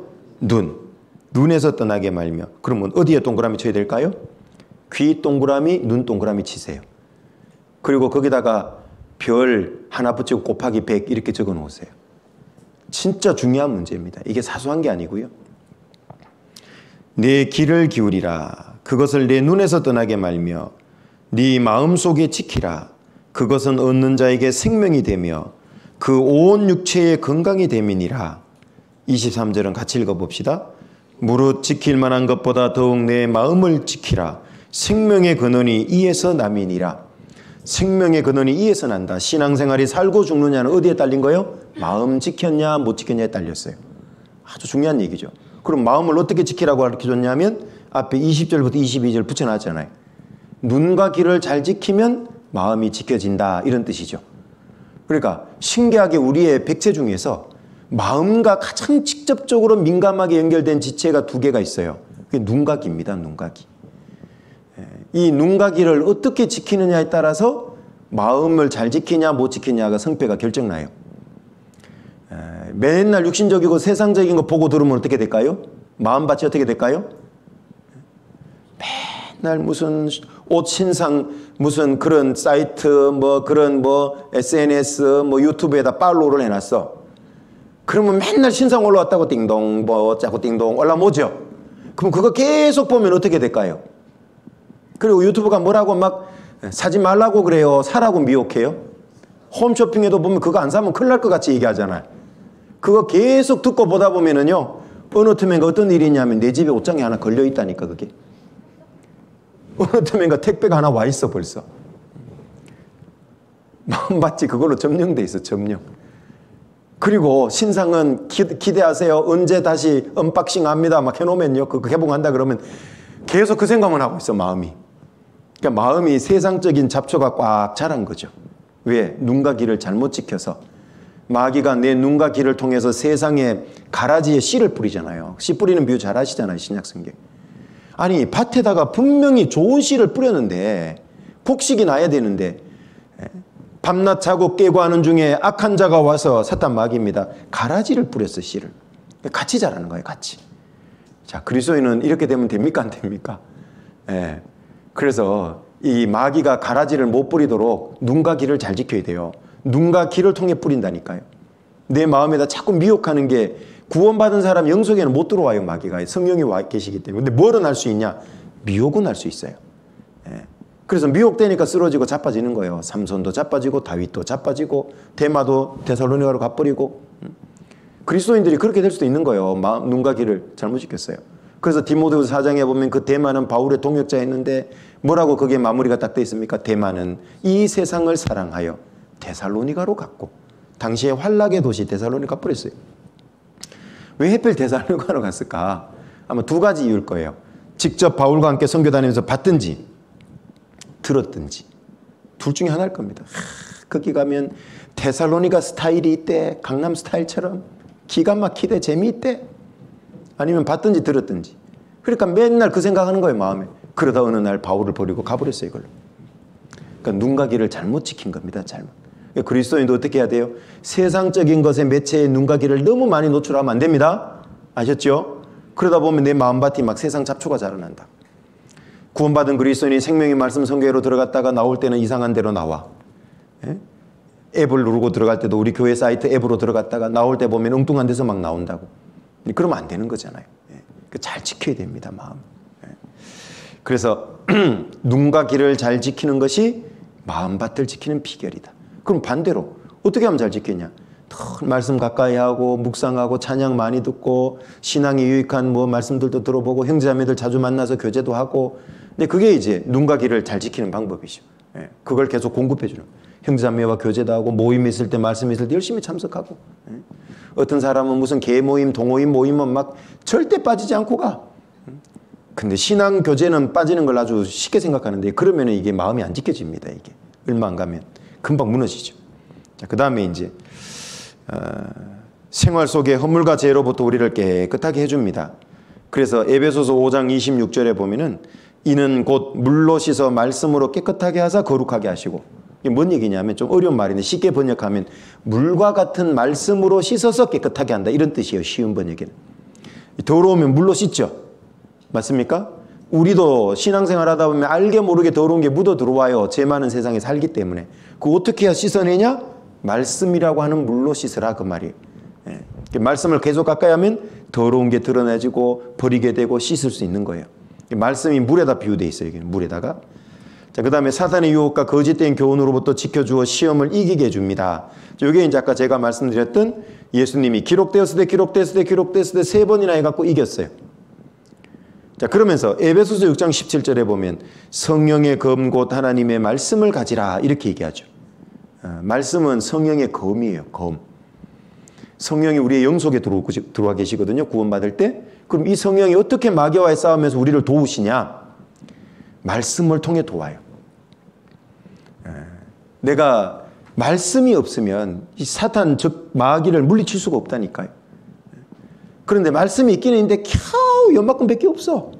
눈에서 떠나게 말며. 그러면 어디에 동그라미 쳐야 될까요? 귀 동그라미, 눈 동그라미 치세요. 그리고 거기다가 별 하나 붙이고 곱하기 100 이렇게 적어 놓으세요. 진짜 중요한 문제입니다. 이게 사소한 게 아니고요. 내 귀를 기울이라. 그것을 내 눈에서 떠나게 말며 네 마음속에 지키라. 그것은 얻는 자에게 생명이 되며 그 온 육체의 건강이 됨이니라. 23절은 같이 읽어봅시다. 무릇 지킬 만한 것보다 더욱 내 마음을 지키라. 생명의 근원이 이에서 남이니라. 생명의 근원이 이에서 난다. 신앙생활이 살고 죽느냐는 어디에 딸린 거예요? 마음 지켰냐 못 지켰냐에 딸렸어요. 아주 중요한 얘기죠. 그럼 마음을 어떻게 지키라고 가르쳐줬냐면 앞에 20절부터 22절 붙여놨잖아요. 눈과 귀를 잘 지키면 마음이 지켜진다, 이런 뜻이죠. 그러니까 신기하게 우리의 백체 중에서 마음과 가장 직접적으로 민감하게 연결된 지체가 두 개가 있어요. 그게 눈과 귀입니다. 눈과 귀. 이 눈과 귀를 어떻게 지키느냐에 따라서 마음을 잘 지키냐 못 지키냐가 성패가 결정나요. 맨날 육신적이고 세상적인 거 보고 들으면 어떻게 될까요? 마음밭이 어떻게 될까요? 맨날 무슨 옷 신상 무슨 그런 사이트 그런 SNS 유튜브에다 팔로우를 해놨어. 그러면 맨날 신상 올라왔다고 띵동 짜고 띵동 올라오죠. 그럼 그거 계속 보면 어떻게 될까요? 그리고 유튜브가 뭐라고 막 사지 말라고 그래요. 사라고 미혹해요. 홈쇼핑에도 보면 그거 안 사면 큰일 날 것 같이 얘기하잖아요. 그거 계속 듣고 보다 보면은요, 어느 틈엔가 어떤 일이 있냐면 내 집에 옷장에 하나 걸려 있다니까, 그게. 어느 틈엔가 택배가 하나 와 있어, 벌써. 마음밭이 그걸로 점령돼 있어, 점령. 그리고 신상은 기대하세요. 언제 다시 언박싱 합니다. 막 해놓으면요, 그거 개봉한다 그러면 계속 그 생각만 하고 있어, 마음이. 그러니까 마음이 세상적인 잡초가 꽉 자란 거죠. 왜? 눈과 귀를 잘못 지켜서. 마귀가 내 눈과 귀를 통해서 세상에 가라지에 씨를 뿌리잖아요. 씨 뿌리는 비유 잘 아시잖아요, 신약성경. 아니, 밭에다가 분명히 좋은 씨를 뿌렸는데 곡식이 나야 되는데 밤낮 자고 깨고 하는 중에 악한 자가 와서, 사탄 마귀입니다, 가라지를 뿌렸어, 씨를. 같이 자라는 거예요, 같이. 자, 그리스도인은 이렇게 되면 됩니까, 안 됩니까? 예. 그래서 이 마귀가 가라지를 못 뿌리도록 눈과 귀를 잘 지켜야 돼요. 눈과 귀를 통해 뿌린다니까요. 내 마음에다 자꾸 미혹하는 게, 구원받은 사람 영속에는 못 들어와요, 마귀가. 성령이 와 계시기 때문에. 근데 뭐는 할 수 있냐? 미혹은 할 수 있어요. 예. 그래서 미혹되니까 쓰러지고 자빠지는 거예요. 삼손도 자빠지고 다윗도 자빠지고 데마도 데살로니가로 가버리고. 그리스도인들이 그렇게 될 수도 있는 거예요. 눈과 귀를 잘못 지켰어요. 그래서 디모데후서 4장에 보면 그 데마는 바울의 동역자였는데 뭐라고 거기에 마무리가 딱 돼 있습니까? 데마는 이 세상을 사랑하여 데살로니가로 갔고, 당시에 환락의 도시 데살로니가 버렸어요. 왜 하필 데살로니가로 갔을까? 아마 두 가지 이유일 거예요. 직접 바울과 함께 선교 다니면서 봤든지 들었든지 둘 중에 하나일 겁니다. 거기 가면 데살로니가 스타일이 있대. 강남 스타일처럼 기가 막히대. 재미있대. 아니면 봤든지 들었든지. 그러니까 맨날 그 생각하는 거예요, 마음에. 그러다 어느 날 바울을 버리고 가버렸어요, 이걸로. 그러니까 눈과 귀를 잘못 지킨 겁니다, 잘못. 그리스도인도 어떻게 해야 돼요? 세상적인 것에 매체에 눈과 귀를 너무 많이 노출하면 안 됩니다. 아셨죠? 그러다 보면 내 마음밭이 막 세상 잡초가 자라난다. 구원받은 그리스도인이 생명의 말씀 성교회로 들어갔다가 나올 때는 이상한 데로 나와. 예? 앱을 누르고 들어갈 때도 우리 교회 사이트 앱으로 들어갔다가 나올 때 보면 엉뚱한 데서 막 나온다고. 그러면 안 되는 거잖아요. 예? 잘 지켜야 됩니다, 마음. 예? 그래서 눈과 귀를 잘 지키는 것이 마음밭을 지키는 비결이다. 그럼 반대로 어떻게 하면 잘 지키냐? 더 말씀 가까이 하고 묵상하고 찬양 많이 듣고 신앙에 유익한 뭐 말씀들도 들어보고 형제자매들 자주 만나서 교제도 하고. 근데 그게 이제 눈과 귀를 잘 지키는 방법이죠. 예, 그걸 계속 공급해 주는. 형제자매와 교제도 하고 모임 있을 때 말씀 있을 때 열심히 참석하고. 예. 어떤 사람은 무슨 계모임 동호임 모임은 막 절대 빠지지 않고 가. 근데 신앙 교제는 빠지는 걸 아주 쉽게 생각하는데 그러면 이게 마음이 안 지켜집니다. 이게 얼마 안 가면 금방 무너지죠. 자, 그 다음에 이제 생활 속의 허물과 죄로부터 우리를 깨끗하게 해줍니다. 그래서 에베소서 5장 26절에 보면은 이는 곧 물로 씻어 말씀으로 깨끗하게 하사 거룩하게 하시고. 이게 뭔 얘기냐면 좀 어려운 말인데 쉽게 번역하면 물과 같은 말씀으로 씻어서 깨끗하게 한다 이런 뜻이에요. 쉬운 번역에는. 더러우면 물로 씻죠. 맞습니까? 우리도 신앙생활 하다 보면 알게 모르게 더러운 게 묻어 들어와요. 죄 많은 세상에 살기 때문에. 그거 어떻게 해야 씻어내냐? 말씀이라고 하는 물로 씻으라 그 말이에요. 예. 말씀을 계속 가까이 하면 더러운 게 드러내지고 버리게 되고 씻을 수 있는 거예요. 말씀이 물에다 비유되어 있어요. 여기는 물에다가. 자, 그 다음에 사탄의 유혹과 거짓된 교훈으로부터 지켜주어 시험을 이기게 해줍니다. 이게 이제 아까 제가 말씀드렸던 예수님이 기록되었을 때 3번이나 해갖고 이겼어요. 자, 그러면서 에베소서 6장 17절에 보면 성령의 검 곧 하나님의 말씀을 가지라 이렇게 얘기하죠. 말씀은 성령의 검이에요. 검. 성령이 우리의 영 속에 들어와 계시거든요. 구원받을 때. 그럼 이 성령이 어떻게 마귀와의 싸움에서 우리를 도우시냐? 말씀을 통해 도와요. 내가 말씀이 없으면 이 사탄 즉 마귀를 물리칠 수가 없다니까요. 그런데 말씀이 있기는 있는데 겨우 요만큼밖에 없어.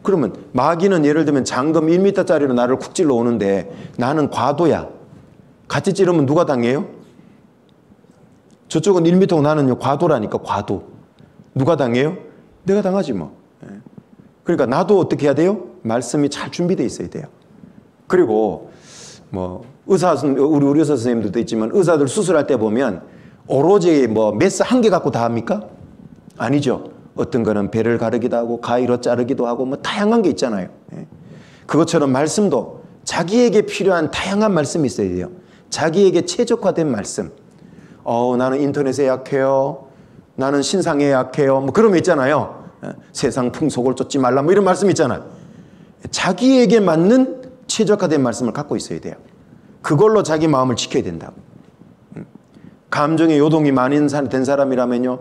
그러면 마귀는 예를 들면 장검 1m짜리로 나를 쿡 찔러 오는데 나는 과도야. 같이 찌르면 누가 당해요? 저쪽은 1m고 나는 과도라니까. 과도. 누가 당해요? 내가 당하지 뭐. 그러니까 나도 어떻게 해야 돼요? 말씀이 잘 준비되어 있어야 돼요. 그리고 뭐 우리 의사 선생님들도 있지만 의사들 수술할 때 보면 오로지 뭐 메스 한 개 갖고 다 합니까? 아니죠. 어떤 거는 배를 가르기도 하고 가위로 자르기도 하고 뭐 다양한 게 있잖아요. 그것처럼 말씀도 자기에게 필요한 다양한 말씀이 있어야 돼요. 자기에게 최적화된 말씀. 나는 인터넷에 약해요. 나는 신상에 약해요. 뭐 그런 거 있잖아요. 세상 풍속을 쫓지 말라 뭐 이런 말씀 있잖아요. 자기에게 맞는 최적화된 말씀을 갖고 있어야 돼요. 그걸로 자기 마음을 지켜야 된다고. 감정의 요동이 많이 된 사람이라면요,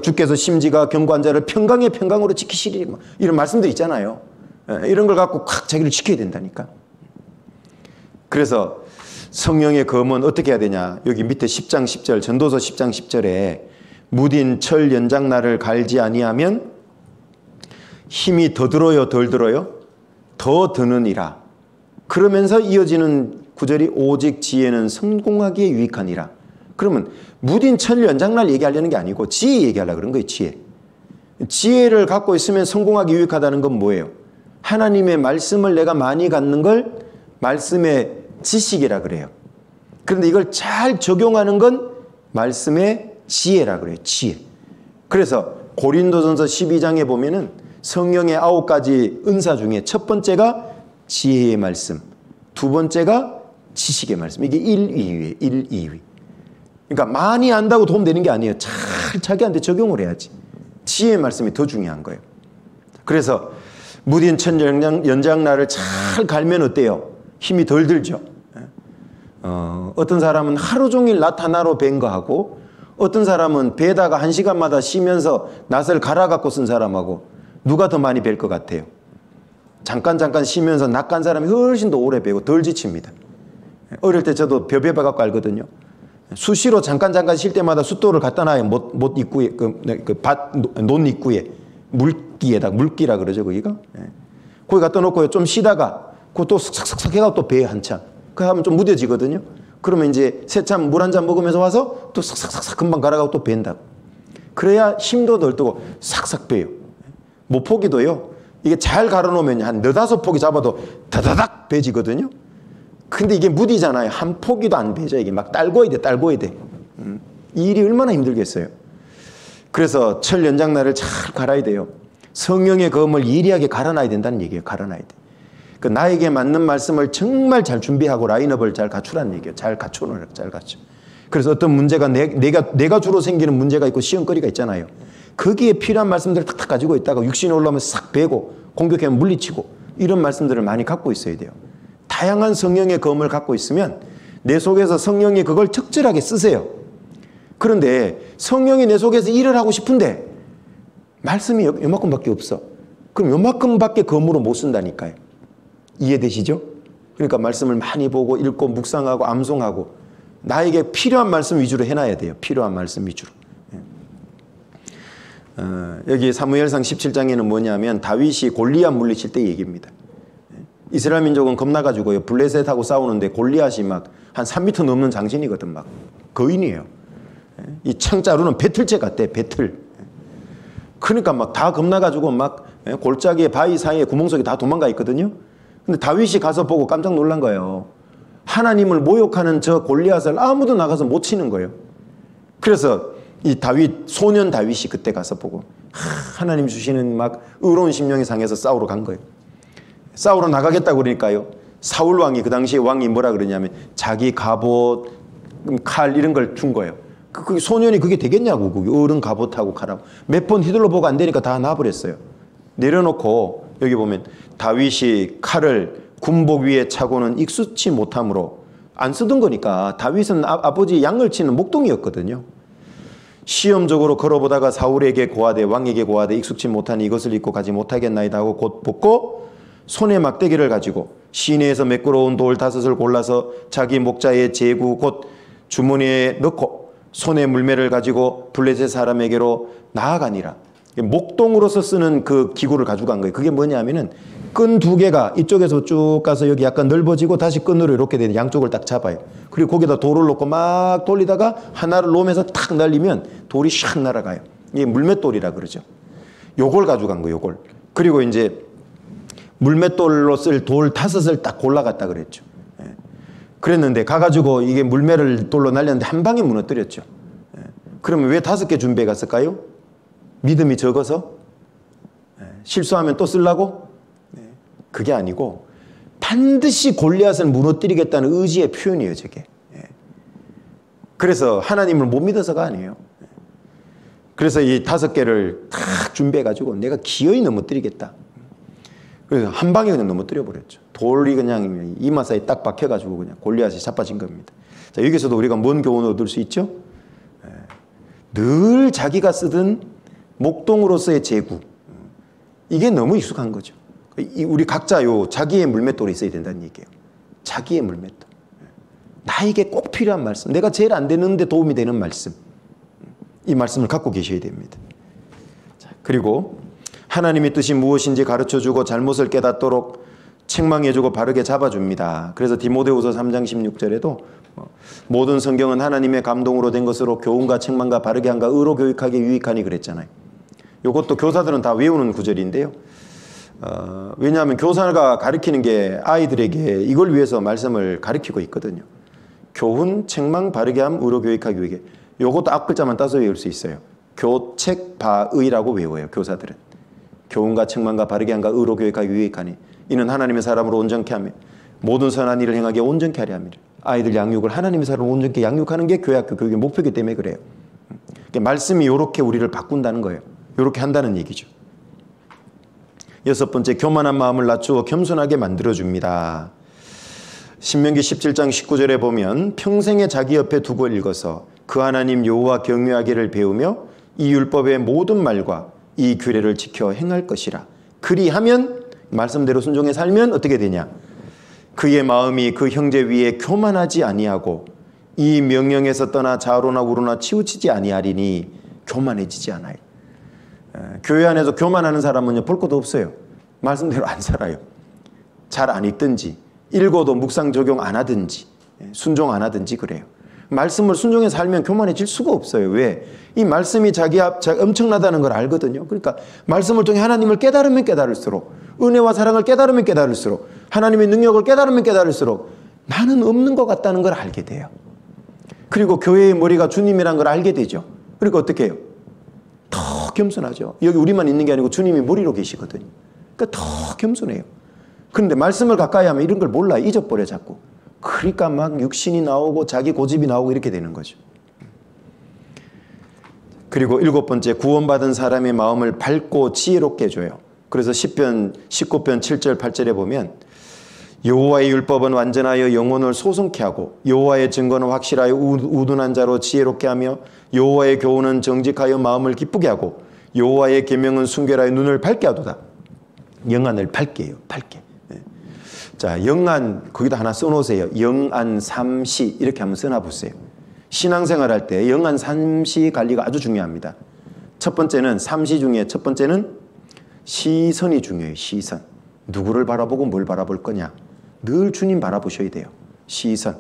주께서 심지가 경관자를 평강의 평강으로 지키시리 이런 말씀도 있잖아요. 이런 걸 갖고 콱 자기를 지켜야 된다니까. 그래서 성령의 검은 어떻게 해야 되냐? 여기 밑에 10장 10절 전도서 10장 10절에 무딘 철 연장날을 갈지 아니하면 힘이 더 들어요, 덜 들어요? 더 드느니라. 그러면서 이어지는 구절이 오직 지혜는 성공하기에 유익하니라. 그러면 무딘 철 연장날 얘기하려는 게 아니고 지혜 얘기하려고 그런 거예요. 지혜. 지혜를 갖고 있으면 성공하기 유익하다는 건 뭐예요? 하나님의 말씀을 내가 많이 갖는 걸 말씀의 지식이라 그래요. 그런데 이걸 잘 적용하는 건 말씀의 지혜라 그래요. 지혜. 그래서 고린도전서 12장에 보면은 성령의 9가지 은사 중에 첫 번째가 지혜의 말씀, 두 번째가 지식의 말씀. 이게 1, 2위예요. 1, 2위. 그러니까 많이 안다고 도움되는 게 아니에요. 잘 자기한테 적용을 해야지. 지혜의 말씀이 더 중요한 거예요. 그래서 무딘 천 연장날을 잘 갈면 어때요? 힘이 덜 들죠. 어떤 사람은 하루 종일 낫 하나로 벤 거하고 어떤 사람은 배다가 1시간마다 쉬면서 낫을 갈아갖고 쓴 사람하고 누가 더 많이 벨 것 같아요? 잠깐 쉬면서 낫 간 사람이 훨씬 더 오래 배고 덜 지칩니다. 어릴 때 저도 벼 배워갖고 알거든요. 수시로 잠깐 쉴 때마다 숫돌을 갖다 놔요. 못 입구에, 논 입구에. 물기라 그러죠, 거기가. 거기 갖다 놓고 좀 쉬다가 그것도 슥슥슥 해가지고 또 배에 한참. 그 하면 좀 무뎌지거든요. 그러면 이제 새참 물 한 잔 먹으면서 와서 또 싹싹싹 금방 갈아가고 또 벤다고. 그래야 힘도 덜 뜨고 싹싹 배요. 모포기도요. 이게 잘 갈아놓으면 한 너다섯 포기 잡아도 다다닥 베지거든요. 근데 이게 무디잖아요. 한 포기도 안 베져. 이게 막 딸궈야 돼, 딸궈야 돼. 이 일이 얼마나 힘들겠어요. 그래서 철 연장날을 잘 갈아야 돼요. 성령의 검을 예리하게 갈아놔야 된다는 얘기예요. 갈아놔야 돼. 그 나에게 맞는 말씀을 정말 잘 준비하고 라인업을 잘 갖추라는 얘기예요. 잘 갖춰놓으라, 잘 갖춰. 그래서 어떤 문제가 내가 주로 생기는 문제가 있고 시험거리가 있잖아요. 거기에 필요한 말씀들을 탁탁 가지고 있다가 육신이 올라오면 싹 베고 공격하면 물리치고 이런 말씀들을 많이 갖고 있어야 돼요. 다양한 성령의 검을 갖고 있으면 내 속에서 성령이 그걸 적절하게 쓰세요. 그런데 성령이 내 속에서 일을 하고 싶은데 말씀이 요만큼밖에 없어. 그럼 요만큼밖에 검으로 못 쓴다니까요. 이해되시죠? 그러니까 말씀을 많이 보고 읽고 묵상하고 암송하고 나에게 필요한 말씀 위주로 해놔야 돼요. 필요한 말씀 위주로. 여기 사무엘상 17장에는 뭐냐면 다윗이 골리앗 물리칠 때 얘기입니다. 이스라엘 민족은 겁나가지고요. 블레셋하고 싸우는데 골리앗이 막 한 3m 넘는 장신이거든. 막 거인이에요. 이 창자루는 배틀째 같대. 배틀. 그러니까 막 다 겁나가지고 막 골짜기에 바위 사이에 구멍 속에 다 도망가 있거든요. 근데 다윗이 가서 보고 깜짝 놀란 거예요. 하나님을 모욕하는 저 골리앗을 아무도 나가서 못 치는 거예요. 그래서 이 소년 다윗이 그때 가서 보고 하나님 주시는 막 의로운 심령이 상해서 싸우러 간 거예요. 싸우러 나가겠다고 그러니까요. 사울 왕이 그 당시에 왕이 뭐라 그러냐면 자기 갑옷, 칼 이런 걸 준 거예요. 그 소년이 그게 되겠냐고. 그게 어른 갑옷하고 칼하고 몇 번 휘둘러 보고 안 되니까 다 놔버렸어요. 내려놓고 여기 보면 다윗이 칼을 군복 위에 차고는 익숙치 못함으로 안 쓰던 거니까 다윗은 아버지 양을 치는 목동이었거든요. 시험적으로 걸어보다가 사울에게 고하되 왕에게 고하되 익숙치 못하니 이것을 입고 가지 못하겠나이다 하고 곧 벗고 손에 막대기를 가지고 시내에서 매끄러운 돌 5을 골라서 자기 목자의 제구 곧 주머니에 넣고 손에 물매를 가지고 블레셋 사람에게로 나아가니라. 목동으로서 쓰는 그 기구를 가져간 거예요. 그게 뭐냐면은 끈 2개가 이쪽에서 쭉 가서 여기 약간 넓어지고 다시 끈으로 이렇게 되는 양쪽을 딱 잡아요. 그리고 거기다 돌을 놓고 막 돌리다가 하나를 놓으면서 탁 날리면 돌이 샥 날아가요. 이게 물맷돌이라 그러죠. 요걸 가져간 거예요. 요걸. 그리고 이제 물맷돌로 쓸 돌 5을 딱 골라갔다 그랬죠. 그랬는데 가가지고 이게 물매를 돌로 날렸는데 한 방에 무너뜨렸죠. 그러면 왜 5개 준비해 갔을까요? 믿음이 적어서? 실수하면 또 쓰려고? 그게 아니고 반드시 골리앗을 무너뜨리겠다는 의지의 표현이에요. 저게. 그래서 하나님을 못 믿어서가 아니에요. 그래서 이 5개를 탁 준비해가지고 내가 기어이 넘어뜨리겠다. 그래서 한 방에 그냥 넘어뜨려 버렸죠. 돌이 그냥 이마 사이에 딱 박혀가지고 그냥 골리앗이 자빠진 겁니다. 자, 여기서도 우리가 뭔 교훈을 얻을 수 있죠? 늘 자기가 쓰던 목동으로서의 제구. 이게 너무 익숙한 거죠. 우리 각자 자기의 물맷돌이 있어야 된다는 얘기예요. 자기의 물맷돌. 나에게 꼭 필요한 말씀. 내가 제일 안 되는데 도움이 되는 말씀. 이 말씀을 갖고 계셔야 됩니다. 자, 그리고 하나님의 뜻이 무엇인지 가르쳐주고 잘못을 깨닫도록 책망해주고 바르게 잡아줍니다. 그래서 디모데후서 3장 16절에도 모든 성경은 하나님의 감동으로 된 것으로 교훈과 책망과 바르게 함과 의로 교육하기에 유익하니 그랬잖아요. 이것도 교사들은 다 외우는 구절인데요. 왜냐하면 교사가 가르치는 게 아이들에게 이걸 위해서 말씀을 가르치고 있거든요. 교훈, 책망, 바르게 함, 의로 교육하기 위해. 이것도 앞글자만 따서 외울 수 있어요. 교책바의라고 외워요. 교사들은. 교훈과 책망과 바르게 함과 의로 교육하기 유익하니 이는 하나님의 사람으로 온전케 하며 모든 선한 일을 행하게 온전케 하려 함이라. 아이들 양육을 하나님의 사람으로 온전케 양육하는 게 교회학교 교육의 목표이기 때문에 그래요. 그러니까 말씀이 이렇게 우리를 바꾼다는 거예요. 이렇게 한다는 얘기죠. 6번째, 교만한 마음을 낮추어 겸손하게 만들어줍니다. 신명기 17장 19절에 보면 평생에 자기 옆에 두고 읽어서 그 하나님 여호와 경외하기를 배우며 이 율법의 모든 말과 이 규례를 지켜 행할 것이라. 그리하면 말씀대로 순종해 살면 어떻게 되냐? 그의 마음이 그 형제 위에 교만하지 아니하고 이 명령에서 떠나 좌로나 우로나 치우치지 아니하리니 교만해지지 않아요. 교회 안에서 교만하는 사람은 볼 것도 없어요. 말씀대로 안 살아요. 잘 안 읽든지 읽어도 묵상 적용 안 하든지 순종 안 하든지 그래요. 말씀을 순종해 살면 교만해질 수가 없어요. 왜? 이 말씀이 자기 엄청나다는 걸 알거든요. 그러니까 말씀을 통해 하나님을 깨달으면 깨달을수록, 은혜와 사랑을 깨달으면 깨달을수록, 하나님의 능력을 깨달으면 깨달을수록 나는 없는 것 같다는 걸 알게 돼요. 그리고 교회의 머리가 주님이란 걸 알게 되죠. 그러니까 어떻게 해요? 더 겸손하죠. 여기 우리만 있는 게 아니고 주님이 머리로 계시거든요. 그러니까 더 겸손해요. 그런데 말씀을 가까이 하면 이런 걸 몰라요. 잊어버려 자꾸. 그러니까 막 육신이 나오고 자기 고집이 나오고 이렇게 되는 거죠. 그리고 7번째, 구원받은 사람의 마음을 밝고 지혜롭게 해줘요. 그래서 시편 19편 7절 8절에 보면 여호와의 율법은 완전하여 영혼을 소송케 하고 여호와의 증거는 확실하여 우둔한 자로 지혜롭게 하며 여호와의 교훈은 정직하여 마음을 기쁘게 하고 여호와의 계명은 순결하여 눈을 밝게 하도다. 영안을 밝게 해요. 밝게. 자, 영안 거기다 하나 써놓으세요. 영안 삼시 이렇게 한번 써놔보세요. 신앙생활 할 때 영안 삼시 관리가 아주 중요합니다. 첫 번째는 삼시 중에 첫 번째는 시선이 중요해요. 시선. 누구를 바라보고 뭘 바라볼 거냐. 늘 주님 바라보셔야 돼요. 시선.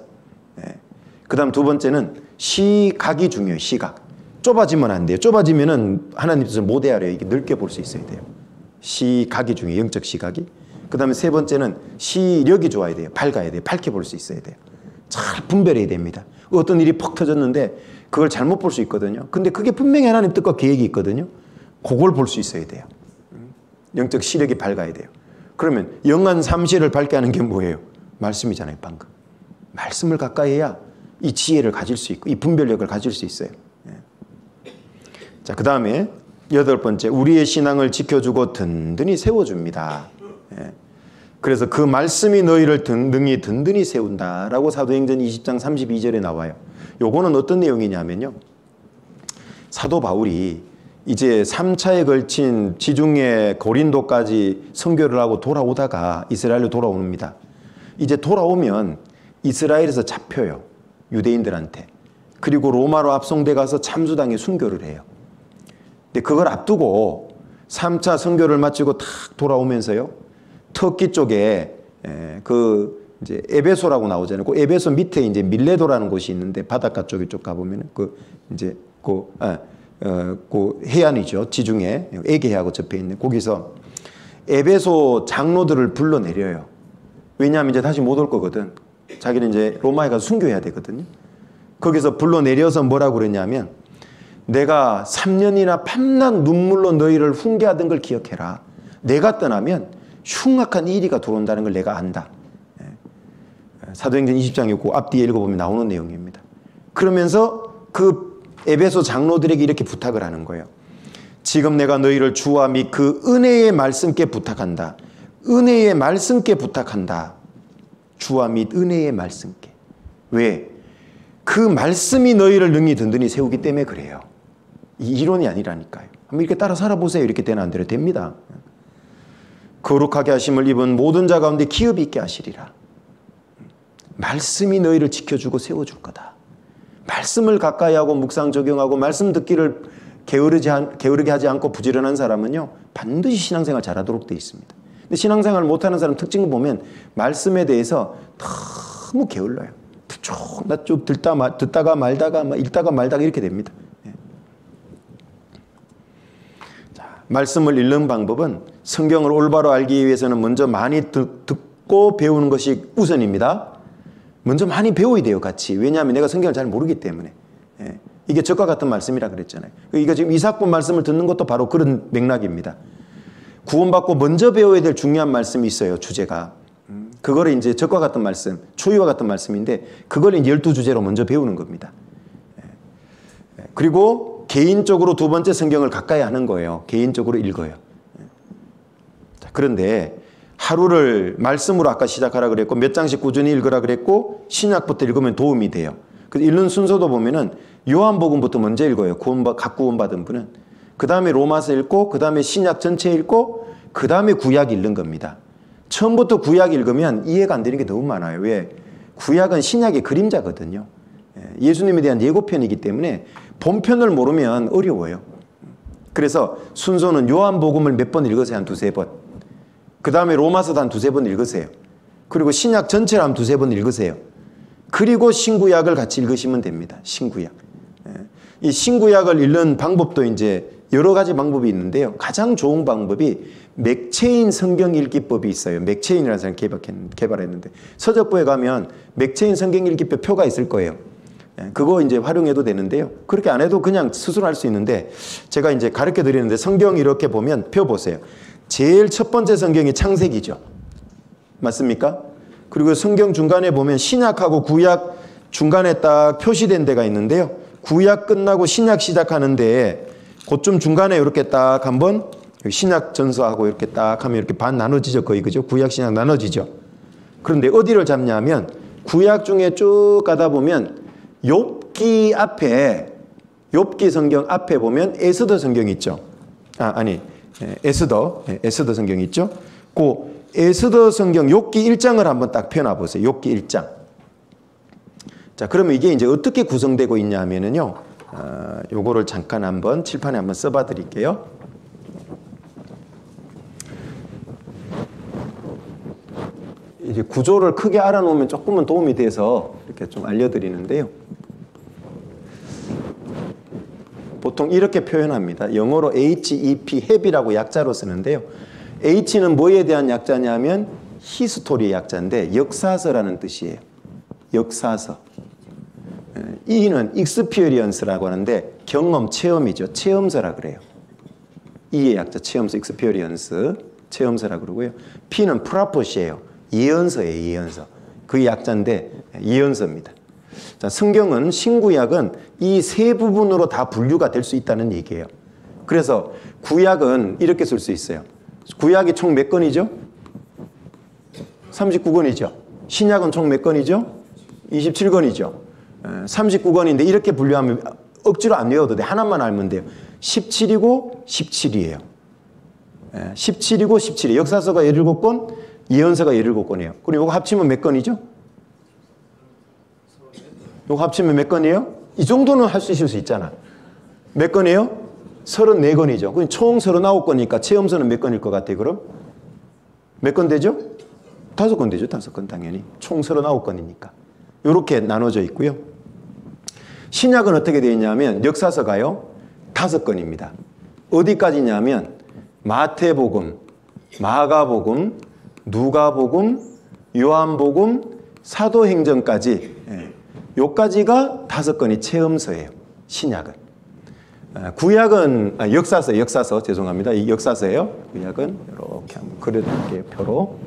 그 다음 두 번째는 시각이 중요해요. 시각. 좁아지면 안 돼요. 좁아지면은 하나님 뜻을 못 헤아려요. 이게 넓게 볼 수 있어야 돼요. 시각이 중요해요. 영적 시각이. 그 다음에 세 번째는 시력이 좋아야 돼요. 밝아야 돼요. 밝게 볼 수 있어야 돼요. 잘 분별해야 됩니다. 어떤 일이 퍽 터졌는데 그걸 잘못 볼 수 있거든요. 근데 그게 분명히 하나님 뜻과 계획이 있거든요. 그걸 볼 수 있어야 돼요. 영적 시력이 밝아야 돼요. 그러면 영안 삼시를 밝게 하는 게 뭐예요? 말씀이잖아요. 방금. 말씀을 가까이 해야 이 지혜를 가질 수 있고 이 분별력을 가질 수 있어요. 자, 그 다음에 8번째, 우리의 신앙을 지켜주고 든든히 세워줍니다. 그래서 그 말씀이 너희를 능히 든든히 세운다라고 사도행전 20장 32절에 나와요. 요거는 어떤 내용이냐면요. 사도 바울이 이제 3차에 걸친 지중해 고린도까지 선교를 하고 돌아오다가 이스라엘로 돌아옵니다. 이제 돌아오면 이스라엘에서 잡혀요. 유대인들한테. 그리고 로마로 압송돼 가서 참수당에 순교를 해요. 근데 그걸 앞두고 3차 선교를 마치고 탁 돌아오면서요. 터키 쪽에 그 이제 에베소라고 나오잖아요. 그 에베소 밑에 이제 밀레도라는 곳이 있는데 바닷가 쪽에 쪽 가보면 그 이제 그 해안이죠. 지중해 에게해하고 접해 있는 거기서 에베소 장로들을 불러내려요. 왜냐하면 이제 다시 못 올 거거든. 자기는 이제 로마에 가서 순교해야 되거든요. 거기서 불러내려서 뭐라고 그랬냐면 내가 3년이나 밤낮 눈물로 너희를 훈계하던 걸 기억해라. 내가 떠나면 흉악한 이리가 들어온다는 걸 내가 안다. 사도행전 20장이고 앞뒤에 읽어보면 나오는 내용입니다. 그러면서 그 에베소 장로들에게 이렇게 부탁을 하는 거예요. 지금 내가 너희를 주와 및 그 은혜의 말씀께 부탁한다. 은혜의 말씀께 부탁한다. 주와 및 은혜의 말씀께. 왜? 그 말씀이 너희를 능히 든든히 세우기 때문에 그래요. 이 이론이 아니라니까요. 한번 이렇게 따라 살아보세요. 이렇게 되나 안 되나 됩니다. 거룩하게 하심을 입은 모든 자 가운데 기업이 있게 하시리라. 말씀이 너희를 지켜주고 세워줄 거다. 말씀을 가까이 하고 묵상 적용하고 말씀 듣기를 게으르게 하지 않고 부지런한 사람은요 반드시 신앙생활 잘하도록 되어 있습니다. 근데 신앙생활 못하는 사람 특징을 보면 말씀에 대해서 너무 게을러요. 쭉 듣다가 말다가 읽다가 말다가 이렇게 됩니다. 자, 말씀을 읽는 방법은 성경을 올바로 알기 위해서는 먼저 많이 듣고 배우는 것이 우선입니다. 먼저 많이 배워야 돼요, 같이. 왜냐하면 내가 성경을 잘 모르기 때문에. 이게 적과 같은 말씀이라 그랬잖아요. 이거 지금 이삭분 말씀을 듣는 것도 바로 그런 맥락입니다. 구원받고 먼저 배워야 될 중요한 말씀이 있어요, 주제가. 그거를 이제 적과 같은 말씀, 초유와 같은 말씀인데 그걸 이제 12주제로 먼저 배우는 겁니다. 그리고 개인적으로 두 번째 성경을 가까이 하는 거예요. 개인적으로 읽어요. 자, 그런데 하루를 말씀으로 아까 시작하라 그랬고 몇 장씩 꾸준히 읽으라 그랬고 신약부터 읽으면 도움이 돼요. 그래서 읽는 순서도 보면은 요한복음부터 먼저 읽어요. 각 구원받은 분은. 그 다음에 로마서 읽고 그 다음에 신약 전체 읽고 그 다음에 구약 읽는 겁니다. 처음부터 구약 읽으면 이해가 안 되는 게 너무 많아요. 왜? 구약은 신약의 그림자거든요. 예수님에 대한 예고편이기 때문에 본편을 모르면 어려워요. 그래서 순서는 요한복음을 몇 번 읽으세요. 한 두세 번. 그 다음에 로마서도 한 두세 번 읽으세요. 그리고 신약 전체를 한 두세 번 읽으세요. 그리고 신구약을 같이 읽으시면 됩니다. 신구약. 이 신구약을 읽는 방법도 이제 여러 가지 방법이 있는데요. 가장 좋은 방법이 맥체인 성경 읽기법이 있어요. 맥체인이라는 사람이 개발했는데 서적부에 가면 맥체인 성경 읽기법 표가 있을 거예요. 그거 이제 활용해도 되는데요. 그렇게 안 해도 그냥 스스로 할 수 있는데 제가 이제 가르쳐 드리는데 성경 이렇게 보면 표 보세요. 제일 첫 번째 성경이 창세기죠. 맞습니까? 그리고 성경 중간에 보면 신약하고 구약 중간에 딱 표시된 데가 있는데요. 구약 끝나고 신약 시작하는데 그쯤 중간에 이렇게 딱 한번 신약 전서하고 이렇게 딱 하면 이렇게 반 나눠지죠. 거의 그죠? 구약 신약 나눠지죠. 그런데 어디를 잡냐면 구약 중에 쭉 가다 보면 욥기 앞에 욥기 성경 앞에 보면 에스더 성경이 있죠. 에스더 성경이 있죠. 그 에스더 성경 욥기 1장을 한번 딱 펴놔 보세요. 욥기 1장. 자, 그러면 이게 이제 어떻게 구성되고 있냐 하면은요. 요거를 잠깐 한번 칠판에 한번 써봐 드릴게요. 이제 구조를 크게 알아놓으면 조금은 도움이 돼서 이렇게 좀 알려드리는데요. 보통 이렇게 표현합니다. 영어로 HEP, HEP이라고 약자로 쓰는데요. H는 뭐에 대한 약자냐면 히스토리의 약자인데 역사서라는 뜻이에요. 역사서. E는 experience라고 하는데 경험, 체험이죠. 체험서라 그래요. E의 약자 체험서, experience, 체험서라 그러고요. P는 prophecy예요. 예언서예요. 예언서. 그 약자인데 예언서입니다. 자, 성경은 신구약은 이 세 부분으로 다 분류가 될 수 있다는 얘기예요. 그래서 구약은 이렇게 쓸 수 있어요. 구약이 총 몇 권이죠? 39권이죠. 신약은 총 몇 권이죠? 27권이죠. 39권인데 이렇게 분류하면 억지로 안 외워도 돼. 하나만 알면 돼요. 17이고 17이에요. 17이고 17이에요. 역사서가 17권, 예언서가 17권이에요. 그리고 이거 합치면 몇 권이죠? 이거 합치면 몇 권이에요? 이 정도는 할 수 있을 수 있잖아. 몇 권이에요? 34권이죠. 그럼 총 39권이니까 체험서는 몇 권일 것 같아요, 그럼? 몇 권 되죠? 5권 되죠, 5권 당연히. 총 39권이니까. 이렇게 나눠져 있고요. 신약은 어떻게 되어 있냐면 역사서가요 5권입니다. 어디까지냐면 마태복음, 마가복음, 누가복음, 요한복음, 사도행전까지 요까지가 5권이 체험서예요. 신약은. 구약은 역사서 죄송합니다. 이 역사서예요. 구약은 이렇게 한번 그려드릴게요. 표로.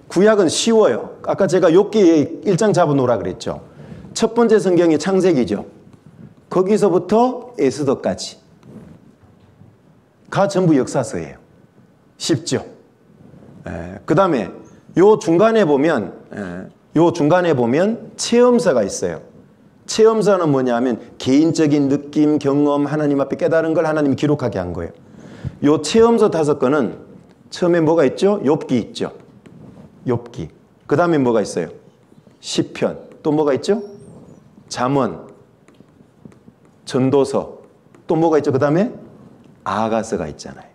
구약은 쉬워요. 아까 제가 욥기 1장 잡아놓으라 그랬죠. 첫 번째 성경이 창세기죠. 거기서부터 에스더까지 가 전부 역사서예요. 쉽죠. 그 다음에 요 중간에 보면 체험서가 있어요. 체험서는 뭐냐면 개인적인 느낌, 경험, 하나님 앞에 깨달은 걸 하나님이 기록하게 한 거예요. 요 체험서 5권은 처음에 뭐가 있죠? 욥기 있죠. 욥기. 그 다음에 뭐가 있어요? 시편. 또 뭐가 있죠? 잠언, 전도서. 또 뭐가 있죠? 그 다음에 아가서가 있잖아요.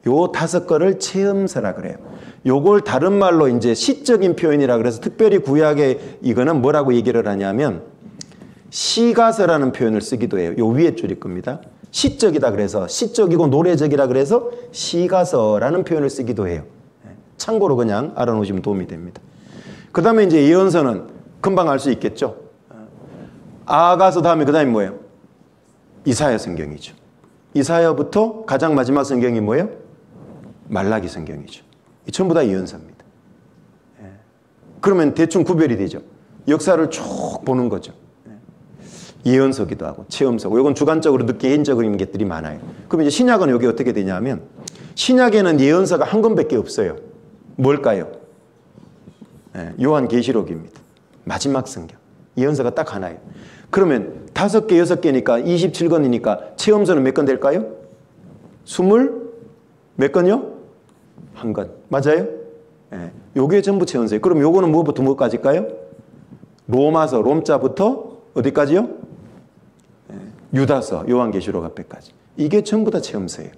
요 5권을 체험서라 그래요. 요걸 다른 말로 이제 시적인 표현이라 그래서 특별히 구약에 이거는 뭐라고 얘기를 하냐면 시가서라는 표현을 쓰기도 해요. 요 위에 줄일 겁니다. 시적이다 그래서 시적이고 노래적이라 그래서 시가서라는 표현을 쓰기도 해요. 참고로 그냥 알아놓으시면 도움이 됩니다. 그 다음에 이제 예언서는 금방 알 수 있겠죠. 아가서 다음에 그 다음에 뭐예요? 이사야 성경이죠. 이사야부터 가장 마지막 성경이 뭐예요? 말라기 성경이죠. 이 전부 다 예언서입니다. 그러면 대충 구별이 되죠. 역사를 쭉 보는 거죠. 예언서기도 하고 체험서고 이건 주관적으로 개인적인 것들이 많아요. 그럼 이제 신약은 여기 어떻게 되냐면 신약에는 예언서가 한 권밖에 없어요. 뭘까요? 요한계시록입니다. 마지막 성경. 예언서가 딱 하나예요. 그러면 5개, 6개니까 27권이니까 체험서는 몇 권 될까요? 몇 권이요? 1권. 맞아요? 요게 전부 체험서예요. 그럼 요거는 뭐부터 뭐까지일까요? 로마서, 롬자부터 어디까지요? 유다서, 요한계시록 앞에까지. 이게 전부 다 체험서예요.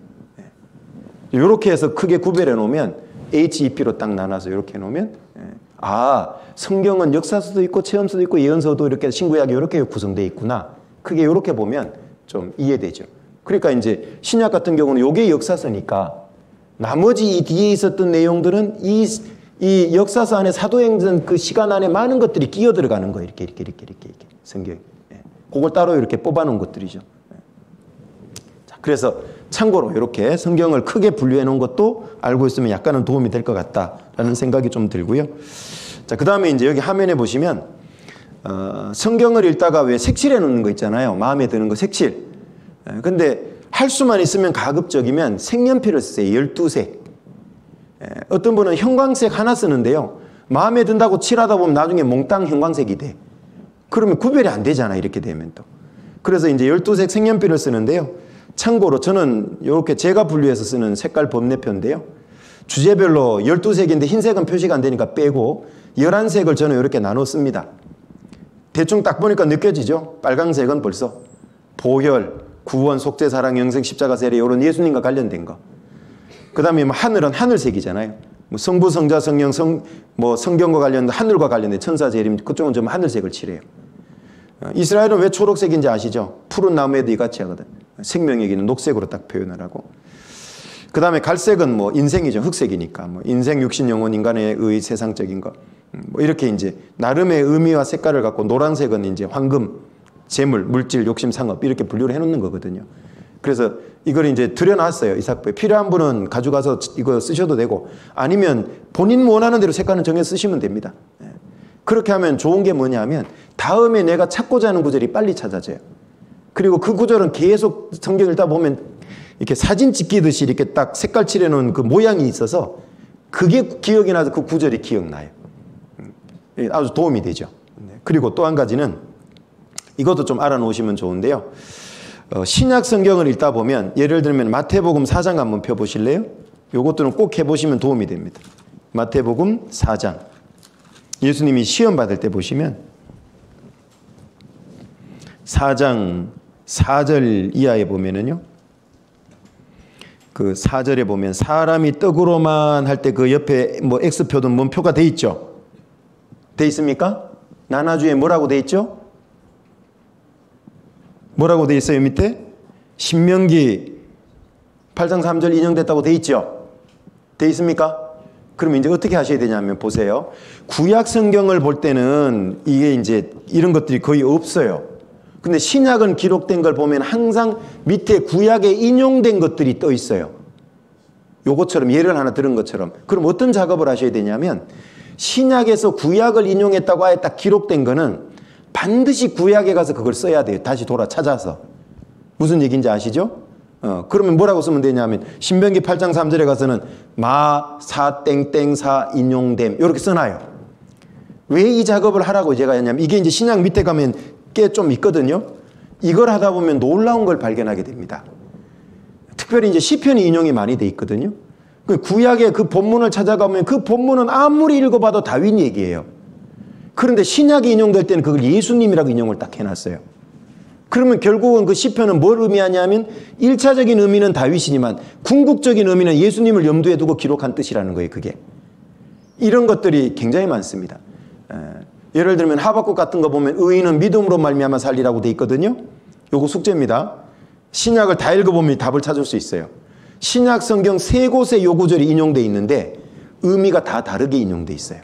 이렇게 해서 크게 구별해 놓으면 HEP로 딱 나눠서 이렇게 놓으면 아, 성경은 역사서도 있고 체험서도 있고 예언서도 이렇게 신구약이 이렇게 구성되어 있구나. 크게 이렇게 보면 좀 이해되죠. 그러니까 이제 신약 같은 경우는 이게 역사서니까 나머지 이 뒤에 있었던 내용들은 이 역사서 안에 사도행전 그 시간 안에 많은 것들이 끼어 들어가는 거예요. 이렇게 성경. 그걸 따로 이렇게 뽑아놓은 것들이죠. 자, 그래서 참고로 이렇게 성경을 크게 분류해 놓은 것도 알고 있으면 약간은 도움이 될 것 같다라는 생각이 좀 들고요. 자, 그 다음에 이제 여기 화면에 보시면 성경을 읽다가 왜 색칠해 놓는 거 있잖아요. 마음에 드는 거 색칠. 근데 할 수만 있으면 가급적이면 색연필을 쓰세요. 12색. 어떤 분은 형광색 하나 쓰는데요. 마음에 든다고 칠하다 보면 나중에 몽땅 형광색이 돼. 그러면 구별이 안 되잖아. 이렇게 되면 또. 그래서 이제 12색 색연필을 쓰는데요. 참고로 저는 이렇게 제가 분류해서 쓰는 색깔 범례표인데요. 주제별로 12색인데 흰색은 표시가 안 되니까 빼고 11색을 저는 이렇게 나눠 씁니다. 대충 딱 보니까 느껴지죠? 빨강색은 벌써 보혈, 구원, 속죄, 사랑, 영생, 십자가, 세례 이런 예수님과 관련된 거. 그 다음에 뭐 하늘은 하늘색이잖아요. 뭐 성부, 성자, 성령, 뭐 성경과 관련된 하늘과 관련된 천사, 재림 그쪽은 좀 하늘색을 칠해요. 이스라엘은 왜 초록색인지 아시죠? 푸른 나무에도 이같이 하거든. 생명의 기는 녹색으로 딱 표현을 하고. 그 다음에 갈색은 뭐 인생이죠. 흑색이니까. 뭐 인생, 육신, 영혼, 인간의 의, 세상적인 거. 뭐 이렇게 이제 나름의 의미와 색깔을 갖고 노란색은 이제 황금, 재물, 물질, 욕심, 상업 이렇게 분류를 해놓는 거거든요. 그래서 이걸 이제 들여놨어요. 이삭부에. 필요한 분은 가져가서 이거 쓰셔도 되고 아니면 본인 원하는 대로 색깔은 정해서 쓰시면 됩니다. 그렇게 하면 좋은 게 뭐냐면 다음에 내가 찾고자 하는 구절이 빨리 찾아져요. 그리고 그 구절은 계속 성경 읽다 보면 이렇게 사진 찍히듯이 이렇게 딱 색깔 칠해놓은 그 모양이 있어서 그게 기억이 나서 그 구절이 기억나요. 아주 도움이 되죠. 그리고 또 한 가지는 이것도 좀 알아놓으시면 좋은데요. 신약 성경을 읽다 보면 예를 들면 마태복음 4장 한번 펴보실래요? 요것들은 꼭 해보시면 도움이 됩니다. 마태복음 4장. 예수님이 시험 받을 때 보시면 4장 4절 이하에 보면은요. 그 4절에 보면 사람이 떡으로만 할 때 그 옆에 뭐 X표든 뭔 표가 돼 있죠? 돼 있습니까? 나나주에 뭐라고 돼 있죠? 뭐라고 돼 있어요 밑에? 신명기 8장 3절 인용됐다고 돼 있죠? 돼 있습니까? 그럼 이제 어떻게 하셔야 되냐면 보세요. 구약 성경을 볼 때는 이게 이제 이런 것들이 거의 없어요. 근데 신약은 기록된 걸 보면 항상 밑에 구약에 인용된 것들이 떠 있어요. 요것처럼 예를 하나 들은 것처럼. 그럼 어떤 작업을 하셔야 되냐면 신약에서 구약을 인용했다고 아예 딱 기록된 거는 반드시 구약에 가서 그걸 써야 돼요. 다시 돌아 찾아서. 무슨 얘기인지 아시죠? 그러면 뭐라고 쓰면 되냐면 신명기 8장 3절에 가서는 사 땡땡사 인용됨 이렇게 써놔요. 왜 이 작업을 하라고 제가 했냐면 이게 이제 신약 밑에 가면 꽤 좀 있거든요. 이걸 하다 보면 놀라운 걸 발견하게 됩니다. 특별히 이제 시편이 인용이 많이 돼 있거든요. 구약의 그 본문을 찾아가면 그 본문은 아무리 읽어봐도 다윈 얘기예요. 그런데 신약이 인용될 때는 그걸 예수님이라고 인용을 딱 해놨어요. 그러면 결국은 그 시편은 뭘 의미하냐면 1차적인 의미는 다윗이지만 궁극적인 의미는 예수님을 염두에 두고 기록한 뜻이라는 거예요. 그게. 이런 것들이 굉장히 많습니다. 예를 들면 하박국 같은 거 보면 의인은 믿음으로 말미암아 살리라고 돼 있거든요. 요거 숙제입니다. 신약을 다 읽어보면 답을 찾을 수 있어요. 신약 성경 3곳에 요 구절이 인용돼 있는데 의미가 다 다르게 인용돼 있어요.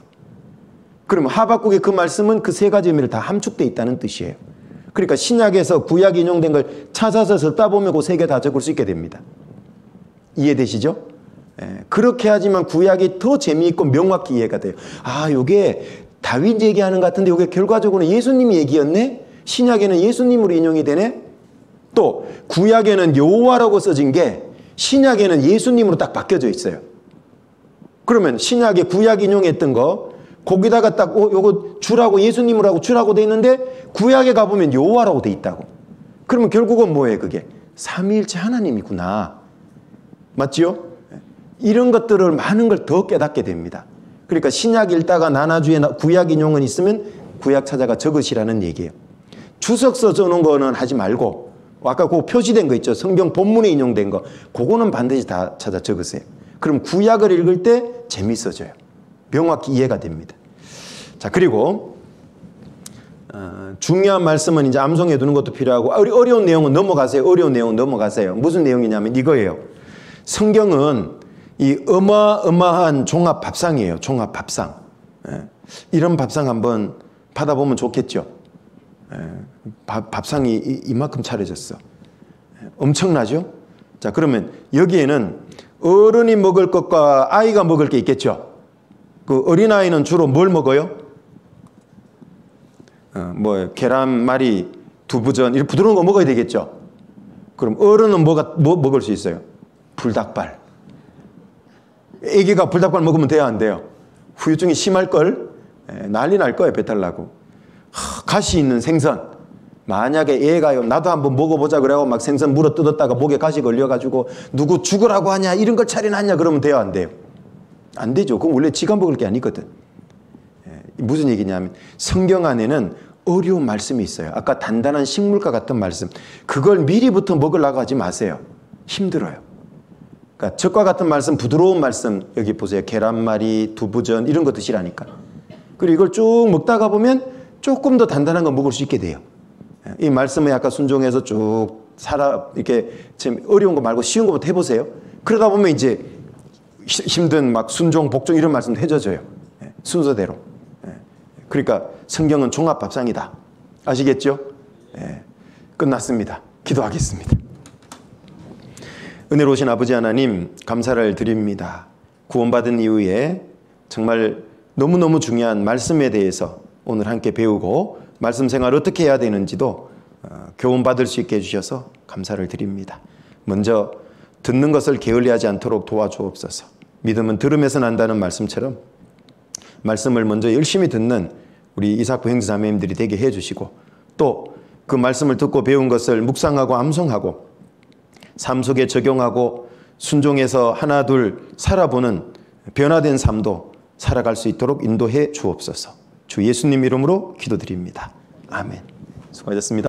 그러면 하박국의 그 말씀은 그 3가지 의미를 다 함축돼 있다는 뜻이에요. 그러니까 신약에서 구약 인용된 걸 찾아서 적다 보면 그 3개 다 적을 수 있게 됩니다. 이해되시죠? 그렇게 하지만 구약이 더 재미있고 명확히 이해가 돼요. 아, 요게 다윗 얘기하는 것 같은데 이게 결과적으로는 예수님 얘기였네? 신약에는 예수님으로 인용이 되네? 또 구약에는 여호와라고 써진 게 신약에는 예수님으로 딱 바뀌어져 있어요. 그러면 신약에 구약 인용했던 거 거기다가 딱 요거 주라고 예수님으로 하고 주라고 돼 있는데 구약에 가보면 여호와라고 돼 있다고. 그러면 결국은 뭐예요 그게? 삼위일체 하나님이구나. 맞지요? 이런 것들을 많은 걸 더 깨닫게 됩니다. 그러니까 신약 읽다가 나나주에 구약 인용은 있으면 구약 찾아가 적으시라는 얘기예요. 주석서 써놓은 거는 하지 말고 아까 그 표시된 거 있죠. 성경 본문에 인용된 거. 그거는 반드시 다 찾아 적으세요. 그럼 구약을 읽을 때 재밌어져요. 명확히 이해가 됩니다. 자, 그리고 중요한 말씀은 이제 암송해 두는 것도 필요하고, 어려운 내용은 넘어가세요. 어려운 내용은 넘어가세요. 무슨 내용이냐면 이거예요. 성경은 이 어마어마한 종합 밥상이에요. 종합 밥상. 이런 밥상 한번 받아보면 좋겠죠. 밥상이 이만큼 차려졌어. 엄청나죠? 자, 그러면 여기에는 어른이 먹을 것과 아이가 먹을 게 있겠죠. 그 어린아이는 주로 뭘 먹어요? 계란말이, 두부전, 이런 부드러운 거 먹어야 되겠죠. 그럼 어른은 뭐 먹을 수 있어요? 불닭발. 애기가 불닭발 먹으면 돼야 안 돼요? 후유증이 심할걸? 난리 날 거예요, 배탈 나고. 가시 있는 생선. 만약에 애가 나도 한번 먹어보자 그래고 막 생선 물어 뜯었다가 목에 가시 걸려가지고 누구 죽으라고 하냐, 이런 걸 차려놨냐, 그러면 돼요, 안 돼요? 안 되죠. 그건 원래 지가 먹을 게 아니거든. 무슨 얘기냐면 성경 안에는 어려운 말씀이 있어요. 아까 단단한 식물과 같은 말씀. 그걸 미리부터 먹으려고 하지 마세요. 힘들어요. 그러니까 적과 같은 말씀, 부드러운 말씀, 여기 보세요. 계란말이, 두부전, 이런 거 드시라니까. 그리고 이걸 쭉 먹다가 보면 조금 더 단단한 거 먹을 수 있게 돼요. 이 말씀에 약간 순종해서 쭉 이렇게 지금 어려운 거 말고 쉬운 거부터 해보세요. 그러다 보면 이제 힘든 막 순종, 복종 이런 말씀도 해줘져요. 순서대로. 그러니까 성경은 종합밥상이다. 아시겠죠? 끝났습니다. 기도하겠습니다. 은혜로우신 아버지 하나님, 감사를 드립니다. 구원받은 이후에 정말 너무너무 중요한 말씀에 대해서 오늘 함께 배우고 말씀 생활을 어떻게 해야 되는지도 교훈받을 수 있게 해주셔서 감사를 드립니다. 먼저 듣는 것을 게을리하지 않도록 도와주옵소서. 믿음은 들음에서 난다는 말씀처럼 말씀을 먼저 열심히 듣는 우리 이삭부 형제자매님들이 되게 해주시고, 또 그 말씀을 듣고 배운 것을 묵상하고 암송하고 삶 속에 적용하고 순종해서 하나 둘 살아보는 변화된 삶도 살아갈 수 있도록 인도해 주옵소서. 주 예수님 이름으로 기도드립니다. 아멘. 수고하셨습니다.